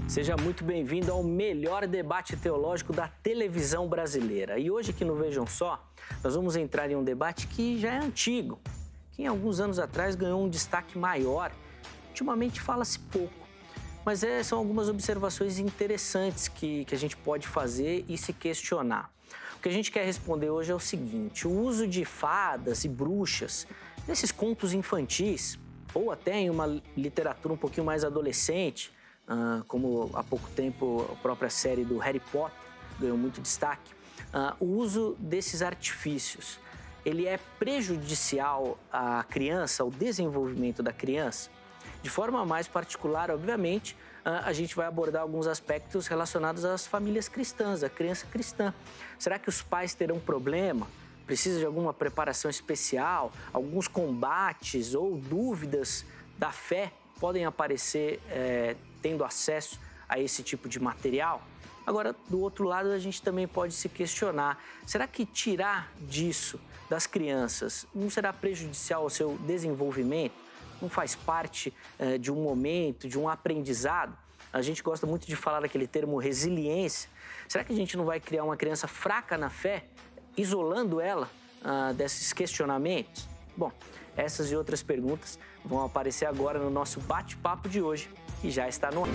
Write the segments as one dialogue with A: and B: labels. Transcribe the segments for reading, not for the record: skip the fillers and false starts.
A: Seja muito bem-vindo ao melhor debate teológico da televisão brasileira. E hoje aqui no Vejam Só, nós vamos entrar em um debate que já é antigo, que em alguns anos atrás ganhou um destaque maior. Ultimamente fala-se pouco, mas são algumas observações interessantes que a gente pode fazer e se questionar. O que a gente quer responder hoje é o seguinte: o uso de fadas e bruxas nesses contos infantis, ou até em uma literatura um pouquinho mais adolescente, como há pouco tempo a própria série do Harry Potter ganhou muito destaque, o uso desses artifícios, ele é prejudicial à criança, ao desenvolvimento da criança? De forma mais particular, obviamente, a gente vai abordar alguns aspectos relacionados às famílias cristãs, à criança cristã. Será que os pais terão problema? Precisa de alguma preparação especial? Alguns combates ou dúvidas da fé podem aparecer tendo acesso a esse tipo de material? Agora, do outro lado, a gente também pode se questionar: será que tirar disso das crianças não será prejudicial ao seu desenvolvimento? Não faz parte de um momento, de um aprendizado? A gente gosta muito de falar daquele termo resiliência. Será que a gente não vai criar uma criança fraca na fé, isolando ela desses questionamentos? Bom, essas e outras perguntas vão aparecer agora no nosso bate-papo de hoje, que já está no ar.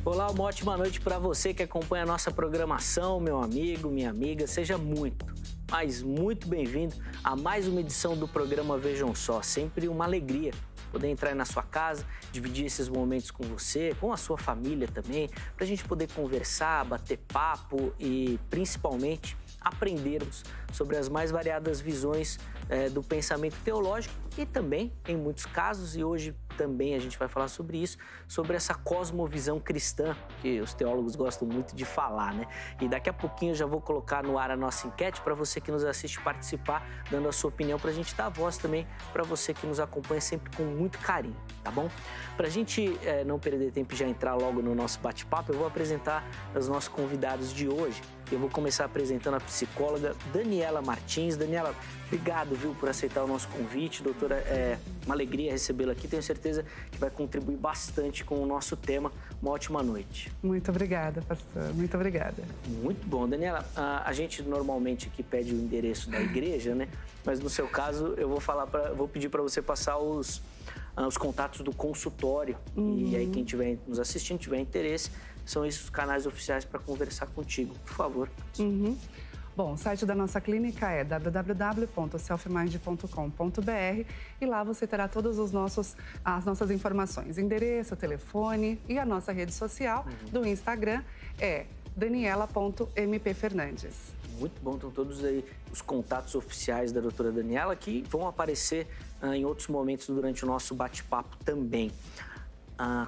A: Olá, uma ótima noite para você que acompanha a nossa programação, meu amigo, minha amiga. Seja muito, mas muito bem-vindo a mais uma edição do programa Vejam Só. Sempre uma alegria poder entrar aí na sua casa, dividir esses momentos com você, com a sua família também, para a gente poder conversar, bater papo e, principalmente, aprendermos sobre as mais variadas visões do pensamento teológico e também, em muitos casos, e hoje também a gente vai falar sobre isso, sobre essa cosmovisão cristã, que os teólogos gostam muito de falar, né? E daqui a pouquinho eu já vou colocar no ar a nossa enquete para você que nos assiste participar, dando a sua opinião, para a gente dar voz também para você que nos acompanha sempre com muito carinho, tá bom? Para a gente não perder tempo e já entrar logo no nosso bate-papo, eu vou apresentar os nossos convidados de hoje. Eu vou começar apresentando a psicóloga Daniela Martins. Daniela, obrigado, viu, por aceitar o nosso convite. Doutora, é uma alegria recebê-la aqui. Tenho certeza que vai contribuir bastante com o nosso tema. Uma ótima noite.
B: Muito obrigada, pastor. Muito obrigada.
A: Muito bom. Daniela, a gente normalmente aqui pede o endereço da igreja, né? Mas no seu caso, eu vou pedir para você passar os contatos do consultório. E aí, quem estiver nos assistindo, tiver interesse, são esses os canais oficiais para conversar contigo. Por favor.
B: Bom, o site da nossa clínica é www.selfmind.com.br e lá você terá todas as nossas informações, endereço, telefone e a nossa rede social do Instagram é daniela.mpfernandes.
A: Muito bom, estão todos aí os contatos oficiais da doutora Daniela que vão aparecer em outros momentos durante o nosso bate-papo também.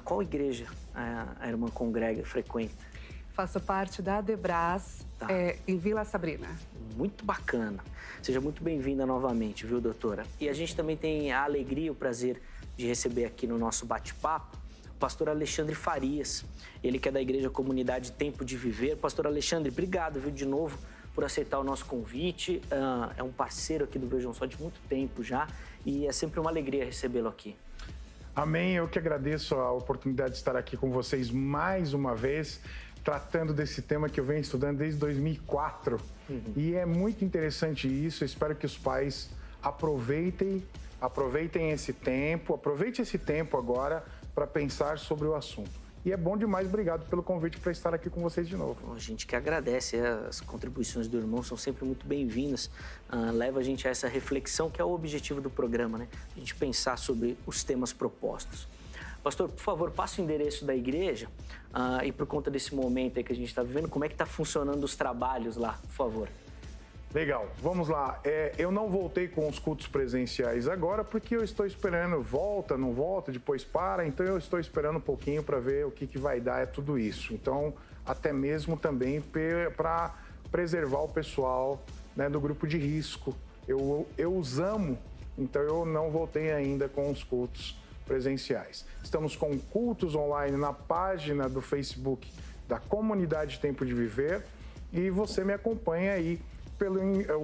A: Qual igreja a irmã congrega, frequenta?
B: Faço parte da Adebras, em Vila Sabrina.
A: Muito bacana. Seja muito bem-vinda novamente, viu, doutora? E a gente também tem a alegria e o prazer de receber aqui no nosso bate-papo o pastor Alexandre Farias. Ele que é da Igreja Comunidade Tempo de Viver. Pastor Alexandre, obrigado, viu, de novo, por aceitar o nosso convite. É um parceiro aqui do Vejam Só de muito tempo já e é sempre uma alegria recebê-lo aqui.
C: Amém, eu que agradeço a oportunidade de estar aqui com vocês mais uma vez, tratando desse tema que eu venho estudando desde 2004. E é muito interessante isso, eu espero que os pais aproveitem esse tempo agora para pensar sobre o assunto. E é bom demais, obrigado pelo convite para estar aqui com vocês de novo.
A: A gente que agradece, as contribuições do irmão são sempre muito bem-vindas. Leva a gente a essa reflexão que é o objetivo do programa, né? A gente pensar sobre os temas propostos. Pastor, por favor, passa o endereço da igreja e por conta desse momento aí que a gente está vivendo, como é que está funcionando os trabalhos lá, por favor?
C: Legal, vamos lá. Eu não voltei com os cultos presenciais agora porque eu estou esperando, volta, não volta, depois para, então eu estou esperando um pouquinho para ver o que vai dar tudo isso. Então, até mesmo também para preservar o pessoal, né, do grupo de risco. Eu os amo, então eu não voltei ainda com os cultos presenciais. Estamos com cultos online na página do Facebook da Comunidade Tempo de Viver e você me acompanha aí pelo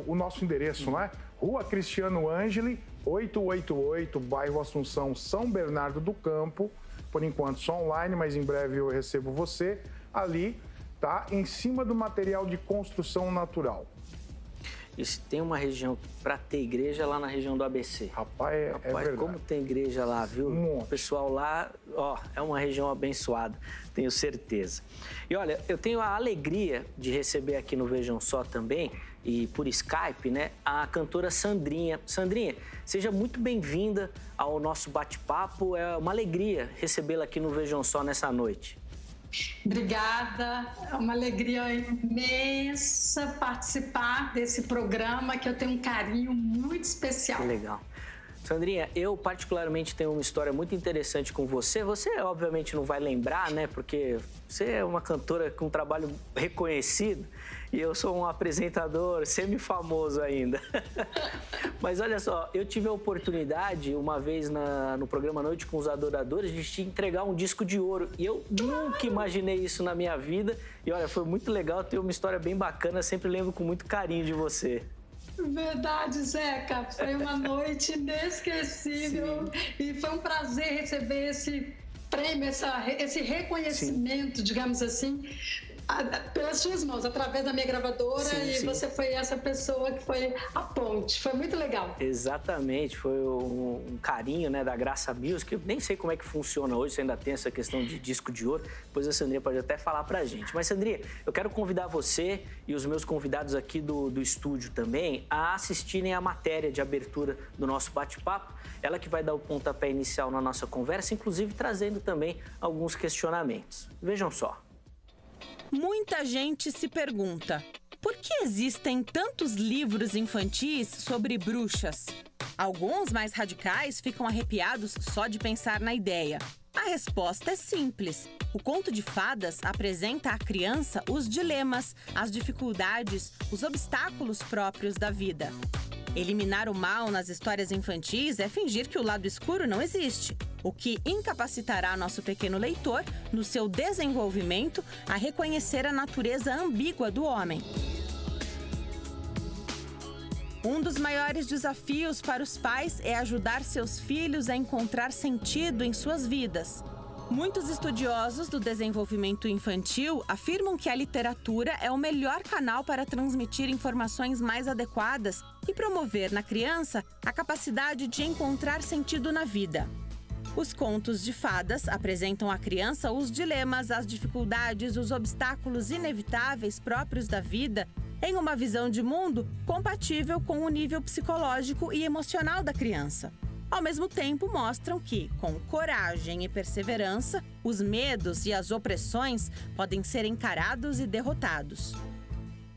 C: o nosso endereço, né? Rua Cristiano Ângeli, 888, bairro Assunção, São Bernardo do Campo. Por enquanto só online, mas em breve eu recebo você ali, tá? Em cima do material de construção natural.
A: E se tem uma região para ter igreja lá na região do ABC.
C: Rapaz, é verdade.
A: Como tem igreja lá, viu? O pessoal lá, ó, é uma região abençoada, tenho certeza. E olha, eu tenho a alegria de receber aqui no Vejam Só também, e por Skype, né, a cantora Sandrinha. Sandrinha, seja muito bem-vinda ao nosso bate-papo. É uma alegria recebê-la aqui no Vejam Só nessa noite.
D: Obrigada, é uma alegria imensa participar desse programa que eu tenho um carinho muito especial.
A: Que legal. Sandrinha, eu particularmente tenho uma história muito interessante com você. Você obviamente não vai lembrar, né? Porque você é uma cantora com um trabalho reconhecido e eu sou um apresentador semi-famoso ainda. Mas olha só, eu tive a oportunidade uma vez no programa Noite com os Adoradores de te entregar um disco de ouro. E eu nunca imaginei isso na minha vida. E olha, foi muito legal, ter uma história bem bacana. Sempre lembro com muito carinho de você.
D: Verdade, Zeca. Foi uma noite inesquecível. Sim. E foi um prazer receber esse prêmio, esse reconhecimento, sim, digamos assim, pelas suas mãos, através da minha gravadora. Sim, e sim, você foi essa pessoa que foi a ponte. Foi muito legal.
A: Exatamente. Foi um carinho, né, da Graça Music. Eu nem sei como é que funciona hoje, se ainda tem essa questão de disco de ouro. Depois a Sandrinha pode até falar pra gente. Mas, Sandrinha, eu quero convidar você e os meus convidados aqui do estúdio também a assistirem a matéria de abertura do nosso bate-papo. Ela que vai dar o pontapé inicial na nossa conversa, inclusive trazendo também alguns questionamentos. Vejam só.
E: Muita gente se pergunta, por que existem tantos livros infantis sobre bruxas? Alguns mais radicais ficam arrepiados só de pensar na ideia. A resposta é simples. O conto de fadas apresenta à criança os dilemas, as dificuldades, os obstáculos próprios da vida. Eliminar o mal nas histórias infantis é fingir que o lado escuro não existe, o que incapacitará nosso pequeno leitor, no seu desenvolvimento, a reconhecer a natureza ambígua do homem. Um dos maiores desafios para os pais é ajudar seus filhos a encontrar sentido em suas vidas. Muitos estudiosos do desenvolvimento infantil afirmam que a literatura é o melhor canal para transmitir informações mais adequadas e promover na criança a capacidade de encontrar sentido na vida. Os contos de fadas apresentam à criança os dilemas, as dificuldades, os obstáculos inevitáveis próprios da vida em uma visão de mundo compatível com o nível psicológico e emocional da criança. Ao mesmo tempo, mostram que, com coragem e perseverança, os medos e as opressões podem ser encarados e derrotados.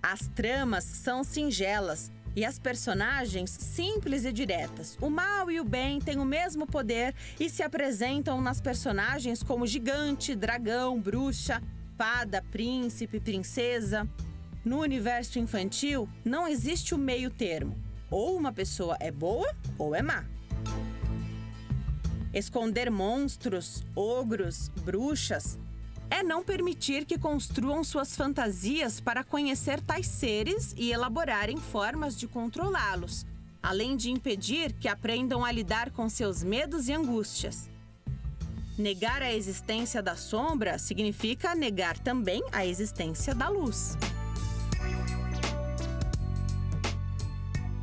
E: As tramas são singelas e as personagens simples e diretas. O mal e o bem têm o mesmo poder e se apresentam nas personagens como gigante, dragão, bruxa, fada, príncipe, princesa. No universo infantil, não existe o meio termo. Ou uma pessoa é boa ou é má. Esconder monstros, ogros, bruxas é não permitir que construam suas fantasias para conhecer tais seres e elaborarem formas de controlá-los, além de impedir que aprendam a lidar com seus medos e angústias. Negar a existência da sombra significa negar também a existência da luz.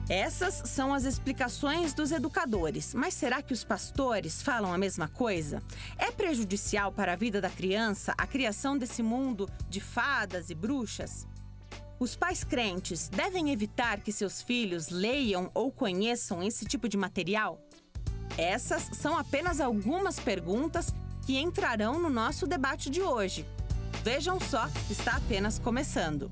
E: Essas são as explicações dos educadores, mas será que os pastores falam a mesma coisa? É prejudicial para a vida da criança a criação desse mundo de fadas e bruxas? Os pais crentes devem evitar que seus filhos leiam ou conheçam esse tipo de material? Essas são apenas algumas perguntas que entrarão no nosso debate de hoje. Vejam só, está apenas começando.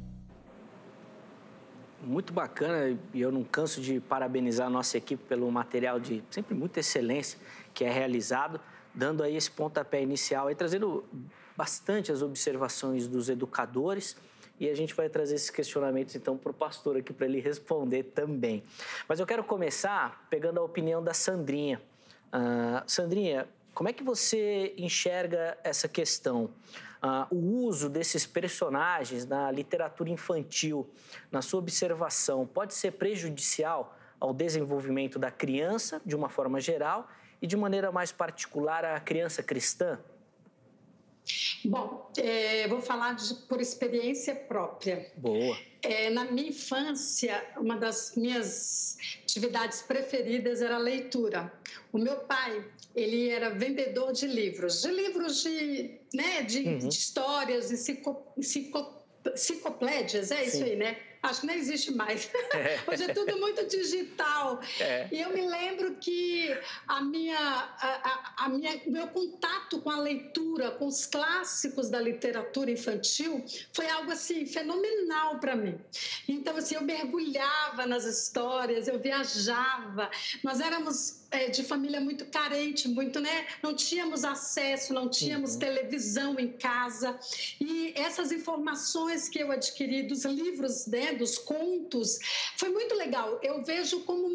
A: Muito bacana, e eu não canso de parabenizar a nossa equipe pelo material de sempre muita excelência que é realizado, dando aí esse pontapé inicial e trazendo bastante as observações dos educadores, e a gente vai trazer esses questionamentos então para o pastor aqui para ele responder também. Mas eu quero começar pegando a opinião da Sandrinha. Sandrinha, Como é que você enxerga essa questão? O uso desses personagens na literatura infantil, na sua observação, pode ser prejudicial ao desenvolvimento da criança, de uma forma geral, e de maneira mais particular à criança cristã?
D: Bom, vou falar por experiência própria.
A: Boa.
D: Na minha infância, uma das minhas atividades preferidas era a leitura. O meu pai, ele era vendedor de livros de histórias, enciclopédias,
A: Sim.
D: Isso aí, né? Acho que não existe mais. Hoje é tudo muito digital. E eu me lembro que meu contato com a leitura, com os clássicos da literatura infantil, foi algo assim fenomenal para mim. Então, assim, eu mergulhava nas histórias, eu viajava. Nós éramos de família muito carente, não tínhamos acesso, não tínhamos televisão em casa. E essas informações que eu adquiri dos livros, dos contos, foi muito legal. Eu vejo como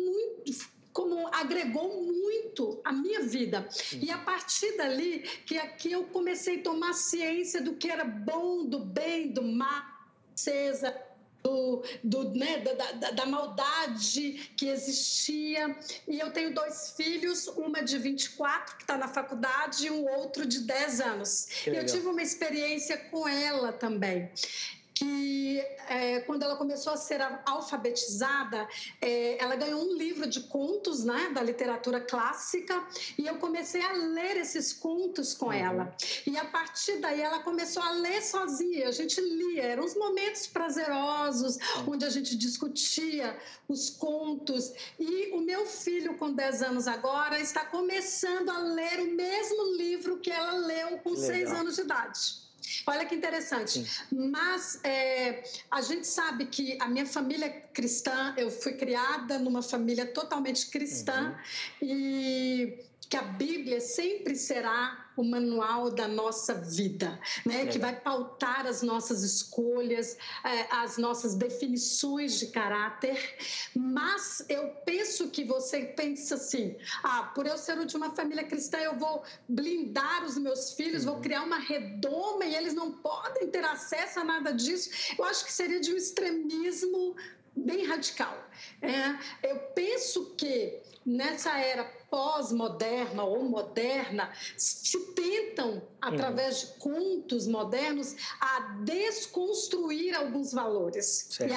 D: agregou muito a minha vida. E a partir dali, que aqui eu comecei a tomar ciência do que era bom, do bem, do mal, princesa, da maldade que existia. E eu tenho 2 filhos, uma de 24, que está na faculdade, e um outro de 10 anos. Eu tive uma experiência com ela também, que quando ela começou a ser alfabetizada, ela ganhou um livro de contos, da literatura clássica, e eu comecei a ler esses contos com ela. E a partir daí ela começou a ler sozinha, a gente lia, eram uns momentos prazerosos, onde a gente discutia os contos. E o meu filho, com 10 anos agora, está começando a ler o mesmo livro que ela leu com 6 anos de idade. Olha que interessante. Sim. Mas a gente sabe que a minha família cristã, eu fui criada numa família totalmente cristã, e que a Bíblia sempre será o manual da nossa vida, que vai pautar as nossas escolhas, as nossas definições de caráter. Mas eu penso que você pensa assim, por eu ser de uma família cristã, eu vou blindar os meus filhos, vou criar uma redoma e eles não podem ter acesso a nada disso. Eu acho que seria de um extremismo bem radical. Eu penso que nessa era pós-moderna ou moderna, se tentam, através de contos modernos, a desconstruir alguns valores. Certo. E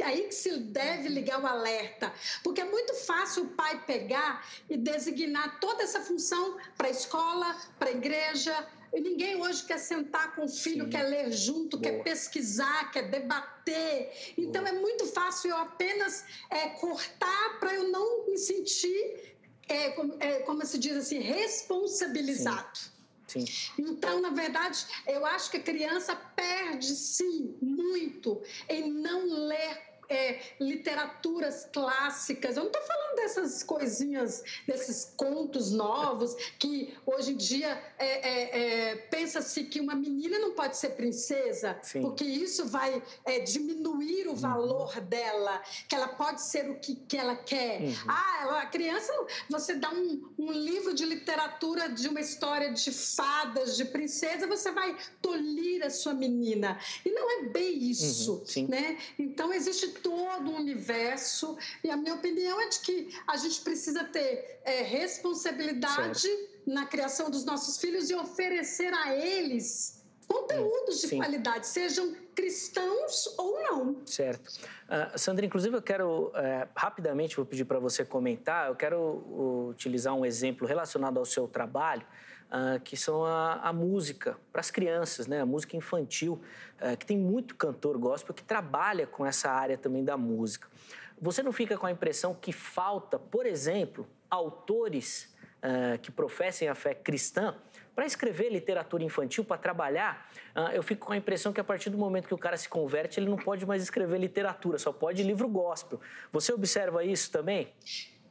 D: aí que se deve ligar o alerta, porque é muito fácil o pai pegar e designar toda essa função para a escola, para a igreja. E ninguém hoje quer sentar com o filho, quer ler junto, quer pesquisar, quer debater. Então, é muito fácil eu apenas cortar para eu não me sentir, como se diz assim, responsabilizado. Sim. Então, na verdade, eu acho que a criança perde, sim, muito em não ler literaturas clássicas. Eu não estou falando dessas coisinhas, desses contos novos, que hoje em dia pensa-se que uma menina não pode ser princesa, sim, porque isso vai diminuir o valor dela, que ela pode ser o que ela quer. A criança, você dá um livro de literatura de uma história de fadas, de princesa, você vai tolir a sua menina. E não é bem isso, né? Então, existe todo um universo, e a minha opinião é de que a gente precisa ter responsabilidade na criação dos nossos filhos e oferecer a eles conteúdos de qualidade, sejam cristãos ou não.
A: Certo. Sandra, inclusive eu quero, rapidamente, vou pedir para você comentar, eu quero utilizar um exemplo relacionado ao seu trabalho, que são a música para as crianças, né? A música infantil, que tem muito cantor gospel que trabalha com essa área também da música. Você não fica com a impressão que falta, por exemplo, autores que professem a fé cristã para escrever literatura infantil, para trabalhar? Eu fico com a impressão que a partir do momento que o cara se converte, ele não pode mais escrever literatura, só pode livro gospel. Você observa isso também?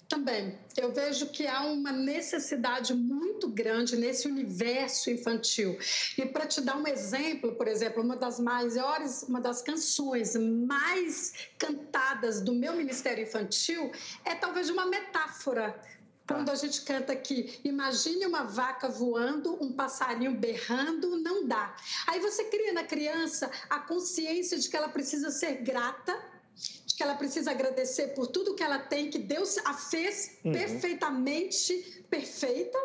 D: Também. Eu vejo que há uma necessidade muito grande nesse universo infantil. E para te dar um exemplo, por exemplo, uma das canções mais cantadas do meu ministério infantil é talvez uma metáfora Quando a gente canta aqui, imagine uma vaca voando, um passarinho berrando, não dá. Aí você cria na criança a consciência de que ela precisa ser grata, de que ela precisa agradecer por tudo que ela tem, que Deus a fez perfeitamente perfeita,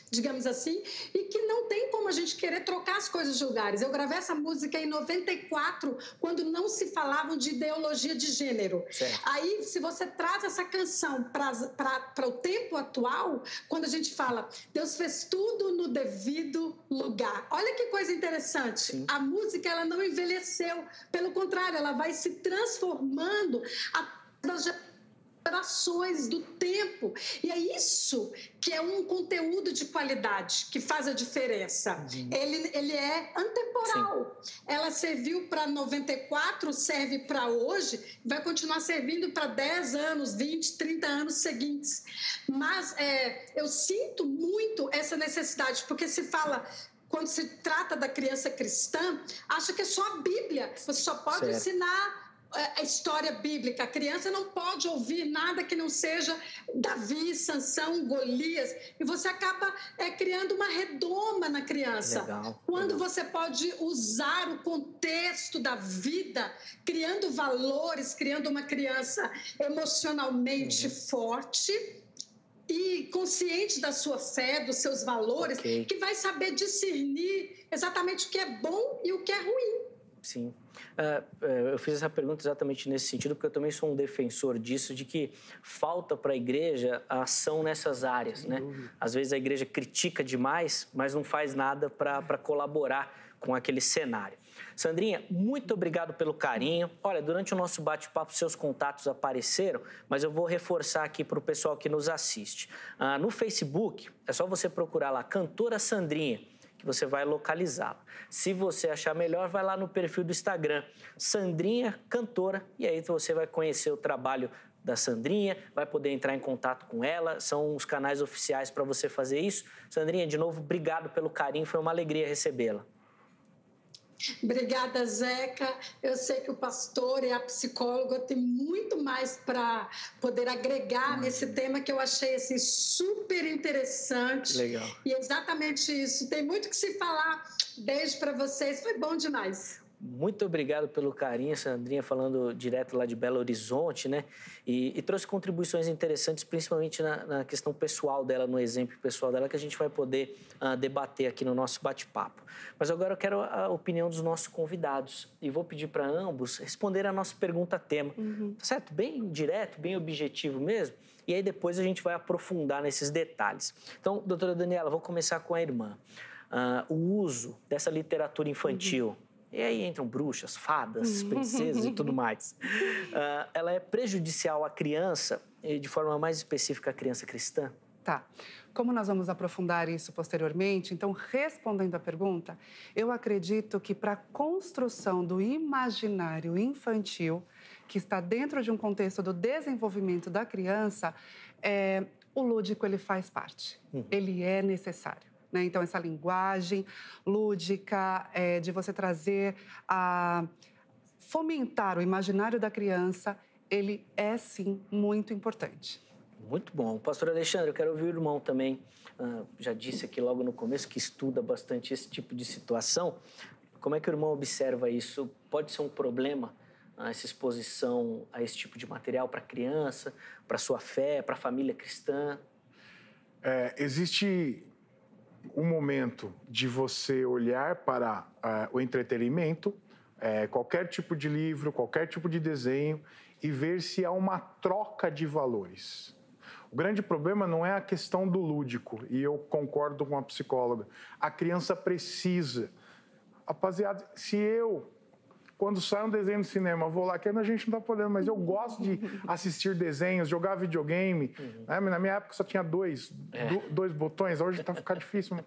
D: digamos assim, e que não tem como a gente querer trocar as coisas de lugares. Eu gravei essa música em 94, quando não se falavam de ideologia de gênero. Certo. Aí, se você traz essa canção para o tempo atual, quando a gente fala, Deus fez tudo no devido lugar. Olha que coisa interessante. Sim. A música, ela não envelheceu. Pelo contrário, ela vai se transformando das gerações do tempo. E é isso que é um conteúdo de qualidade que faz a diferença. Ele é antemporal. Sim. Ela serviu para 94, serve para hoje, vai continuar servindo para 10 anos, 20, 30 anos seguintes. Mas eu sinto muito essa necessidade, porque se fala... Quando se trata da criança cristã, acha que é só a Bíblia. Você só pode ensinar a história bíblica. A criança não pode ouvir nada que não seja Davi, Sansão, Golias. E você acaba criando uma redoma na criança.
A: Legal.
D: Quando você pode usar o contexto da vida, criando valores, criando uma criança emocionalmente forte e consciente da sua fé, dos seus valores, que vai saber discernir exatamente o que é bom e o que é ruim.
A: Sim. Eu fiz essa pergunta exatamente nesse sentido, porque eu também sou um defensor disso, de que falta para a igreja a ação nessas áreas, né? Às vezes a igreja critica demais, mas não faz nada para colaborar com aquele cenário. Sandrinha, muito obrigado pelo carinho. Olha, durante o nosso bate-papo, seus contatos apareceram, mas eu vou reforçar aqui para o pessoal que nos assiste. No Facebook, é só você procurar lá, Cantora Sandrinha, que você vai localizá-la. Se você achar melhor, vai lá no perfil do Instagram, Sandrinha Cantora, e aí você vai conhecer o trabalho da Sandrinha, vai poder entrar em contato com ela, são os canais oficiais para você fazer isso. Sandrinha, de novo, obrigado pelo carinho, foi uma alegria recebê-la.
D: Obrigada, Zeca. Eu sei que o pastor e a psicóloga têm muito mais para poder agregar nesse tema que eu achei assim, super interessante.
A: Legal.
D: E é exatamente isso. Tem muito que se falar. Beijo para vocês. Foi bom demais.
A: Muito obrigado pelo carinho, Sandrinha, falando direto lá de Belo Horizonte, né? E trouxe contribuições interessantes, principalmente na questão pessoal dela, no exemplo pessoal dela, que a gente vai poder debater aqui no nosso bate-papo. Mas agora eu quero a opinião dos nossos convidados e vou pedir para ambos responder a nossa pergunta-tema. Tá certo? Bem direto, bem objetivo mesmo. E aí depois a gente vai aprofundar nesses detalhes. Então, doutora Daniela, vou começar com a irmã. O uso dessa literatura infantil... E aí entram bruxas, fadas, princesas e tudo mais. Ela é prejudicial à criança, e de forma mais específica à criança cristã?
B: Tá. Como nós vamos aprofundar isso posteriormente, então, respondendo à pergunta, eu acredito que para a construção do imaginário infantil, que está dentro de um contexto do desenvolvimento da criança, o lúdico ele faz parte, ele é necessário. Né? Então, essa linguagem lúdica, de você trazer fomentar o imaginário da criança, ele é, sim, muito importante.
A: Muito bom. Pastor Alexandre, eu quero ouvir o irmão também. Já disse aqui logo no começo que estuda bastante esse tipo de situação. Como é que o irmão observa isso? Pode ser um problema, essa exposição a esse tipo de material para a criança, para a sua fé, para a família cristã?
C: Existe um momento de você olhar para o entretenimento, qualquer tipo de livro, qualquer tipo de desenho, e ver se há uma troca de valores. O grande problema não é a questão do lúdico, e eu concordo com a psicóloga. A criança precisa. Rapaziada, se eu, quando sai um desenho no cinema, vou lá, que a gente não está podendo, mas eu gosto de assistir desenhos, jogar videogame. Né? Na minha época só tinha dois botões, hoje está ficando difícil.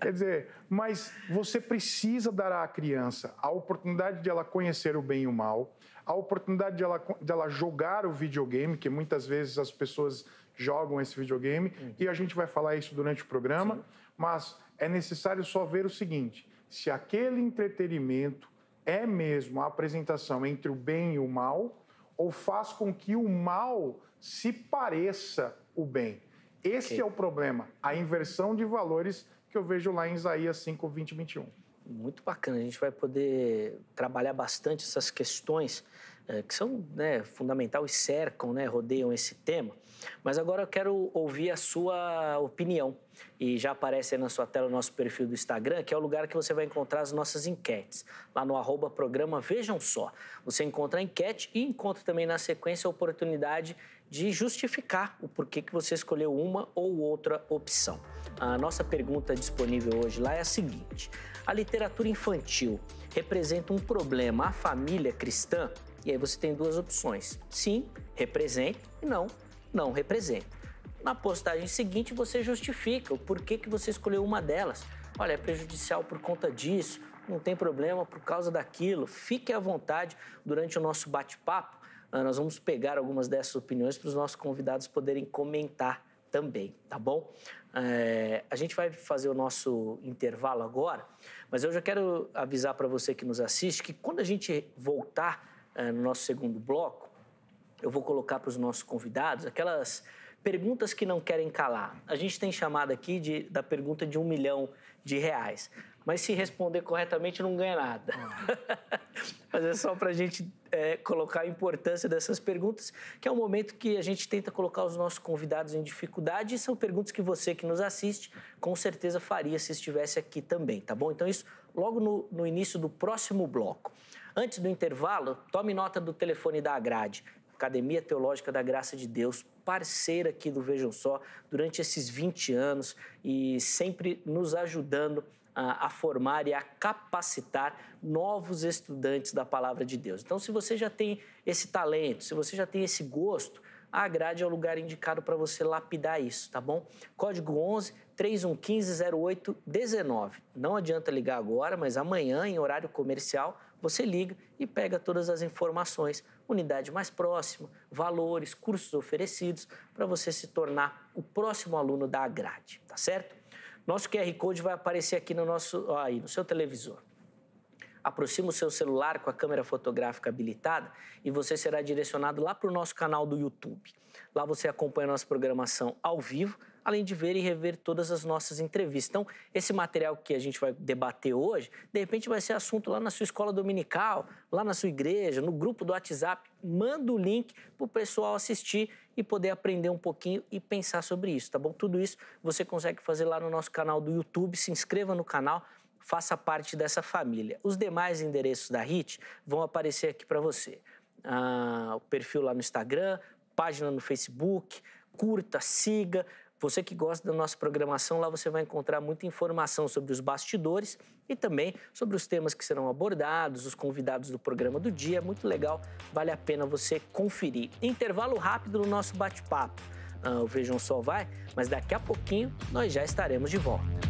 C: Quer dizer, mas você precisa dar à criança a oportunidade de ela conhecer o bem e o mal, a oportunidade de ela jogar o videogame, que muitas vezes as pessoas jogam esse videogame, e a gente vai falar isso durante o programa, mas é necessário só ver o seguinte, se aquele entretenimento é mesmo a apresentação entre o bem e o mal, ou faz com que o mal se pareça o bem. Esse é o problema, a inversão de valores que eu vejo lá em Isaías 5, 20 e 21.
A: Muito bacana, a gente vai poder trabalhar bastante essas questões que são, né, fundamental e cercam, né, rodeiam esse tema. Mas agora eu quero ouvir a sua opinião. E já aparece aí na sua tela o nosso perfil do Instagram, que é o lugar que você vai encontrar as nossas enquetes. Lá no @programa Vejam Só. Você encontra a enquete e encontra também na sequência a oportunidade de justificar o porquê que você escolheu uma ou outra opção. A nossa pergunta disponível hoje lá é a seguinte: a literatura infantil representa um problema à família cristã? E aí você tem duas opções: sim, representa, e não, não representa. Na postagem seguinte, você justifica o porquê que você escolheu uma delas. Olha, é prejudicial por conta disso, não tem problema por causa daquilo. Fique à vontade durante o nosso bate-papo. Nós vamos pegar algumas dessas opiniões para os nossos convidados poderem comentar também, tá bom? A gente vai fazer o nosso intervalo agora, mas eu já quero avisar para você que nos assiste que quando a gente voltar no nosso segundo bloco, eu vou colocar para os nossos convidados aquelas perguntas que não querem calar. A gente tem chamado aqui da pergunta de R$1 milhão, mas se responder corretamente não ganha nada. Mas é só para a gente colocar a importância dessas perguntas, que é um momento que a gente tenta colocar os nossos convidados em dificuldade, e são perguntas que você que nos assiste com certeza faria se estivesse aqui também, tá bom? Então isso logo no início do próximo bloco. Antes do intervalo, tome nota do telefone da Agrade, Academia Teológica da Graça de Deus, parceira aqui do Vejam Só durante esses 20 anos e sempre nos ajudando a formar e a capacitar novos estudantes da Palavra de Deus. Então, se você já tem esse talento, se você já tem esse gosto, a Agrade é o lugar indicado para você lapidar isso, tá bom? Código 11 3115 0819. Não adianta ligar agora, mas amanhã, em horário comercial, você liga e pega todas as informações, unidade mais próxima, valores, cursos oferecidos, para você se tornar o próximo aluno da Agrade, tá certo? Nosso QR Code vai aparecer aqui no seu televisor. Aproxima o seu celular com a câmera fotográfica habilitada e você será direcionado lá para o nosso canal do YouTube. Lá você acompanha a nossa programação ao vivo, além de ver e rever todas as nossas entrevistas. Então, esse material que a gente vai debater hoje, de repente vai ser assunto lá na sua escola dominical, lá na sua igreja, no grupo do WhatsApp. Manda o link para o pessoal assistir e poder aprender um pouquinho e pensar sobre isso, tá bom? Tudo isso você consegue fazer lá no nosso canal do YouTube. Se inscreva no canal, faça parte dessa família. Os demais endereços da HIT vão aparecer aqui para você. O perfil lá no Instagram, página no Facebook, curta, siga. Você que gosta da nossa programação, lá você vai encontrar muita informação sobre os bastidores e também sobre os temas que serão abordados, os convidados do programa do dia. É muito legal, vale a pena você conferir. Intervalo rápido no nosso bate-papo. O Vejam Só vai, mas daqui a pouquinho nós já estaremos de volta.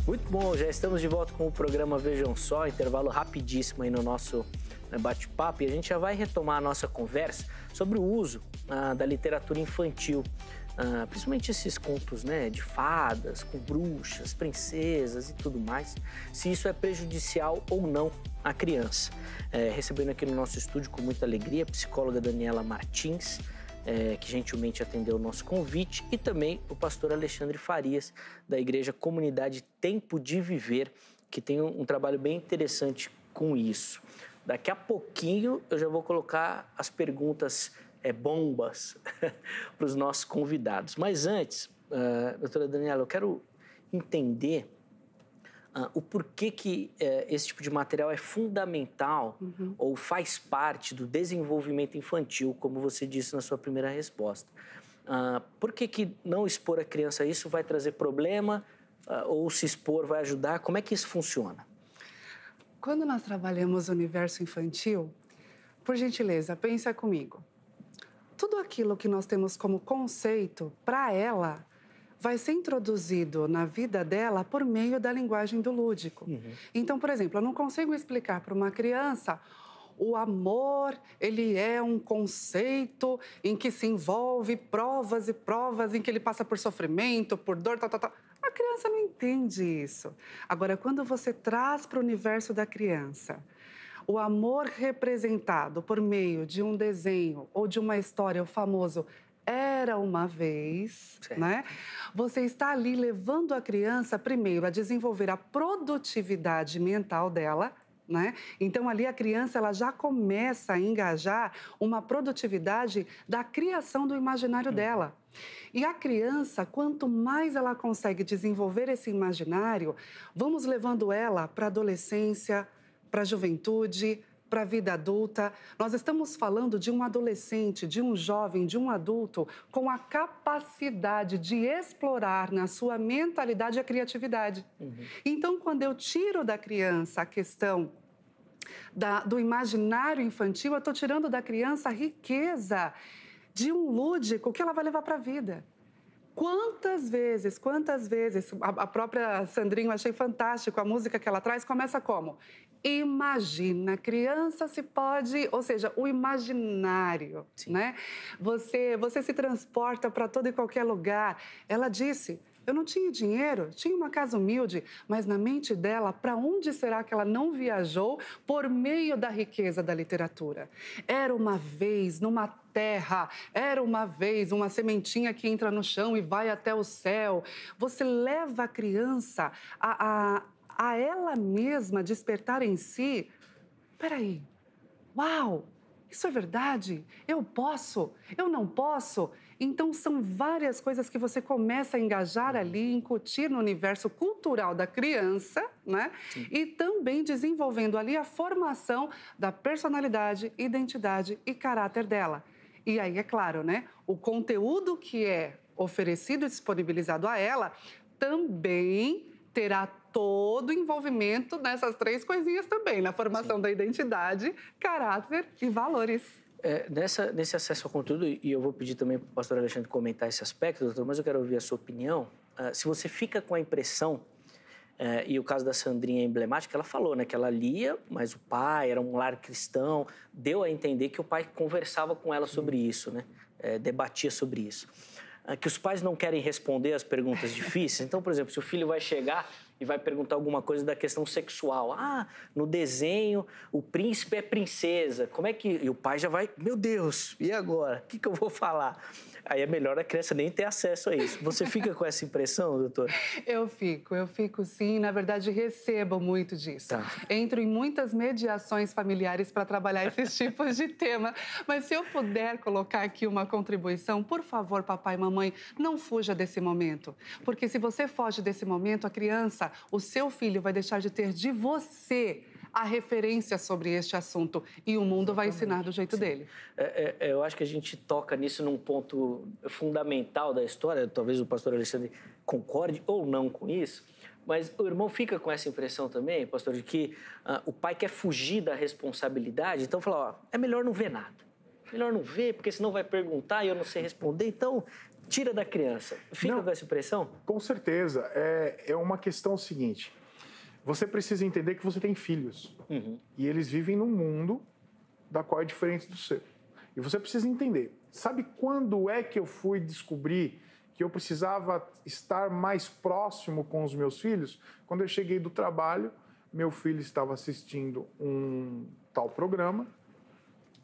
A: Muito bom, já estamos de volta com o programa Vejam Só, intervalo rapidíssimo aí no nosso bate-papo, e a gente já vai retomar a nossa conversa sobre o uso da literatura infantil, principalmente esses contos, né, de fadas, com bruxas, princesas e tudo mais, se isso é prejudicial ou não à criança. Recebendo aqui no nosso estúdio com muita alegria a psicóloga Daniela Martins, que gentilmente atendeu o nosso convite, e também o pastor Alexandre Farias, da Igreja Comunidade Tempo de Viver, que tem um trabalho bem interessante com isso. Daqui a pouquinho eu já vou colocar as perguntas bombas para os nossos convidados. Mas antes, doutora Daniela, eu quero entender o porquê que esse tipo de material é fundamental ou faz parte do desenvolvimento infantil, como você disse na sua primeira resposta. Por que não expor a criança a isso vai trazer problema ou se expor vai ajudar? Como é que isso funciona?
B: Quando nós trabalhamos o universo infantil, por gentileza, pensa comigo. tudo aquilo que nós temos como conceito, para ela, vai ser introduzido na vida dela por meio da linguagem do lúdico. Então, por exemplo, eu não consigo explicar para uma criança o amor, ele é um conceito em que se envolve provas e provas, em que ele passa por sofrimento, por dor, tal. A criança não entende isso. Agora, quando você traz para o universo da criança o amor representado por meio de um desenho ou de uma história, o famoso Era uma Vez, né? Você está ali levando a criança, primeiro, a desenvolver a produtividade mental dela, né? Então, ali a criança ela já começa a engajar uma produtividade da criação do imaginário dela. E a criança, quanto mais ela consegue desenvolver esse imaginário, vamos levando ela para a adolescência, para a juventude, para a vida adulta. Nós estamos falando de um adolescente, de um jovem, de um adulto com a capacidade de explorar na sua mentalidade a criatividade. Então, quando eu tiro da criança a questão do imaginário infantil, eu estou tirando da criança a riqueza de um lúdico que ela vai levar para a vida. Quantas vezes, a própria Sandrinho, eu achei fantástico, a música que ela traz começa como? Imagina, criança se pode, ou seja, o imaginário, né? Você se transporta para todo e qualquer lugar. Ela disse, eu não tinha dinheiro, tinha uma casa humilde, mas na mente dela, para onde será que ela não viajou por meio da riqueza da literatura? Era uma vez, numa terra, era uma vez, uma sementinha que entra no chão e vai até o céu. Você leva a criança a ela mesma despertar em si, peraí, uau, isso é verdade? Eu posso? Eu não posso? Então, são várias coisas que você começa a engajar ali, incutir no universo cultural da criança, né? E também desenvolvendo ali a formação da personalidade, identidade e caráter dela. E aí, é claro, né? O conteúdo que é oferecido e disponibilizado a ela também terá todo o envolvimento nessas três coisinhas também, na formação da identidade, caráter e valores.
A: Nesse acesso ao conteúdo, e eu vou pedir também para o pastor Alexandre comentar esse aspecto, doutor, mas eu quero ouvir a sua opinião. Se você fica com a impressão, e o caso da Sandrinha é emblemático, ela falou, né, que ela lia, mas o pai era um lar cristão, deu a entender que o pai conversava com ela sobre isso, né, debatia sobre isso. Que os pais não querem responder as perguntas difíceis. Então, por exemplo, se o filho vai chegar e vai perguntar alguma coisa da questão sexual. No desenho, o príncipe é princesa. Como é que... E o pai já vai, meu Deus, e agora? O que eu vou falar? Aí é melhor a criança nem ter acesso a isso. Você fica com essa impressão, doutor?
B: Eu fico sim. Na verdade, recebo muito disso. Tá. Entro em muitas mediações familiares para trabalhar esses tipos de tema. Mas se eu puder colocar aqui uma contribuição, por favor, papai e mamãe, não fuja desse momento. Porque se você foge desse momento, a criança, o seu filho vai deixar de ter de você a referência sobre este assunto e o mundo vai ensinar do jeito dele.
A: Eu acho que a gente toca nisso num ponto fundamental da história, talvez o pastor Alexandre concorde ou não com isso, mas o irmão fica com essa impressão também, pastor, de que o pai quer fugir da responsabilidade, então fala, é melhor não ver nada, melhor não ver, porque senão vai perguntar e eu não sei responder, então tira da criança. Fica com essa impressão?
C: Com certeza. É uma questão seguinte. Você precisa entender que você tem filhos. E eles vivem num mundo da qual é diferente do seu. E você precisa entender. Sabe quando é que eu fui descobrir que eu precisava estar mais próximo com os meus filhos? Quando eu cheguei do trabalho, meu filho estava assistindo um tal programa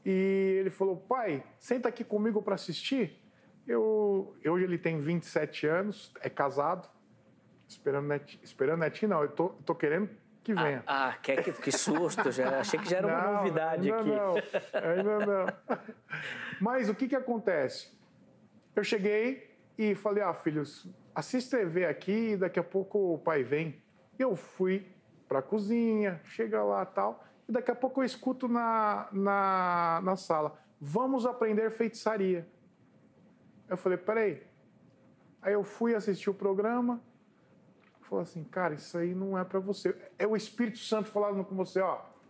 C: e ele falou, pai, senta aqui comigo para assistir. Hoje ele tem 27 anos, é casado. Esperando netinho, não. Eu tô querendo que venha.
A: Que susto. Já achei que já era uma novidade aqui.
C: Ainda não. Mas o que acontece? Eu cheguei e falei, filhos, assiste TV aqui e daqui a pouco o pai vem. Eu fui para a cozinha, chega lá e tal, e daqui a pouco eu escuto na sala, vamos aprender feitiçaria. Eu falei, peraí. Aí eu fui assistir o programa, falou assim, cara, isso aí não é para você. É o Espírito Santo falando com você,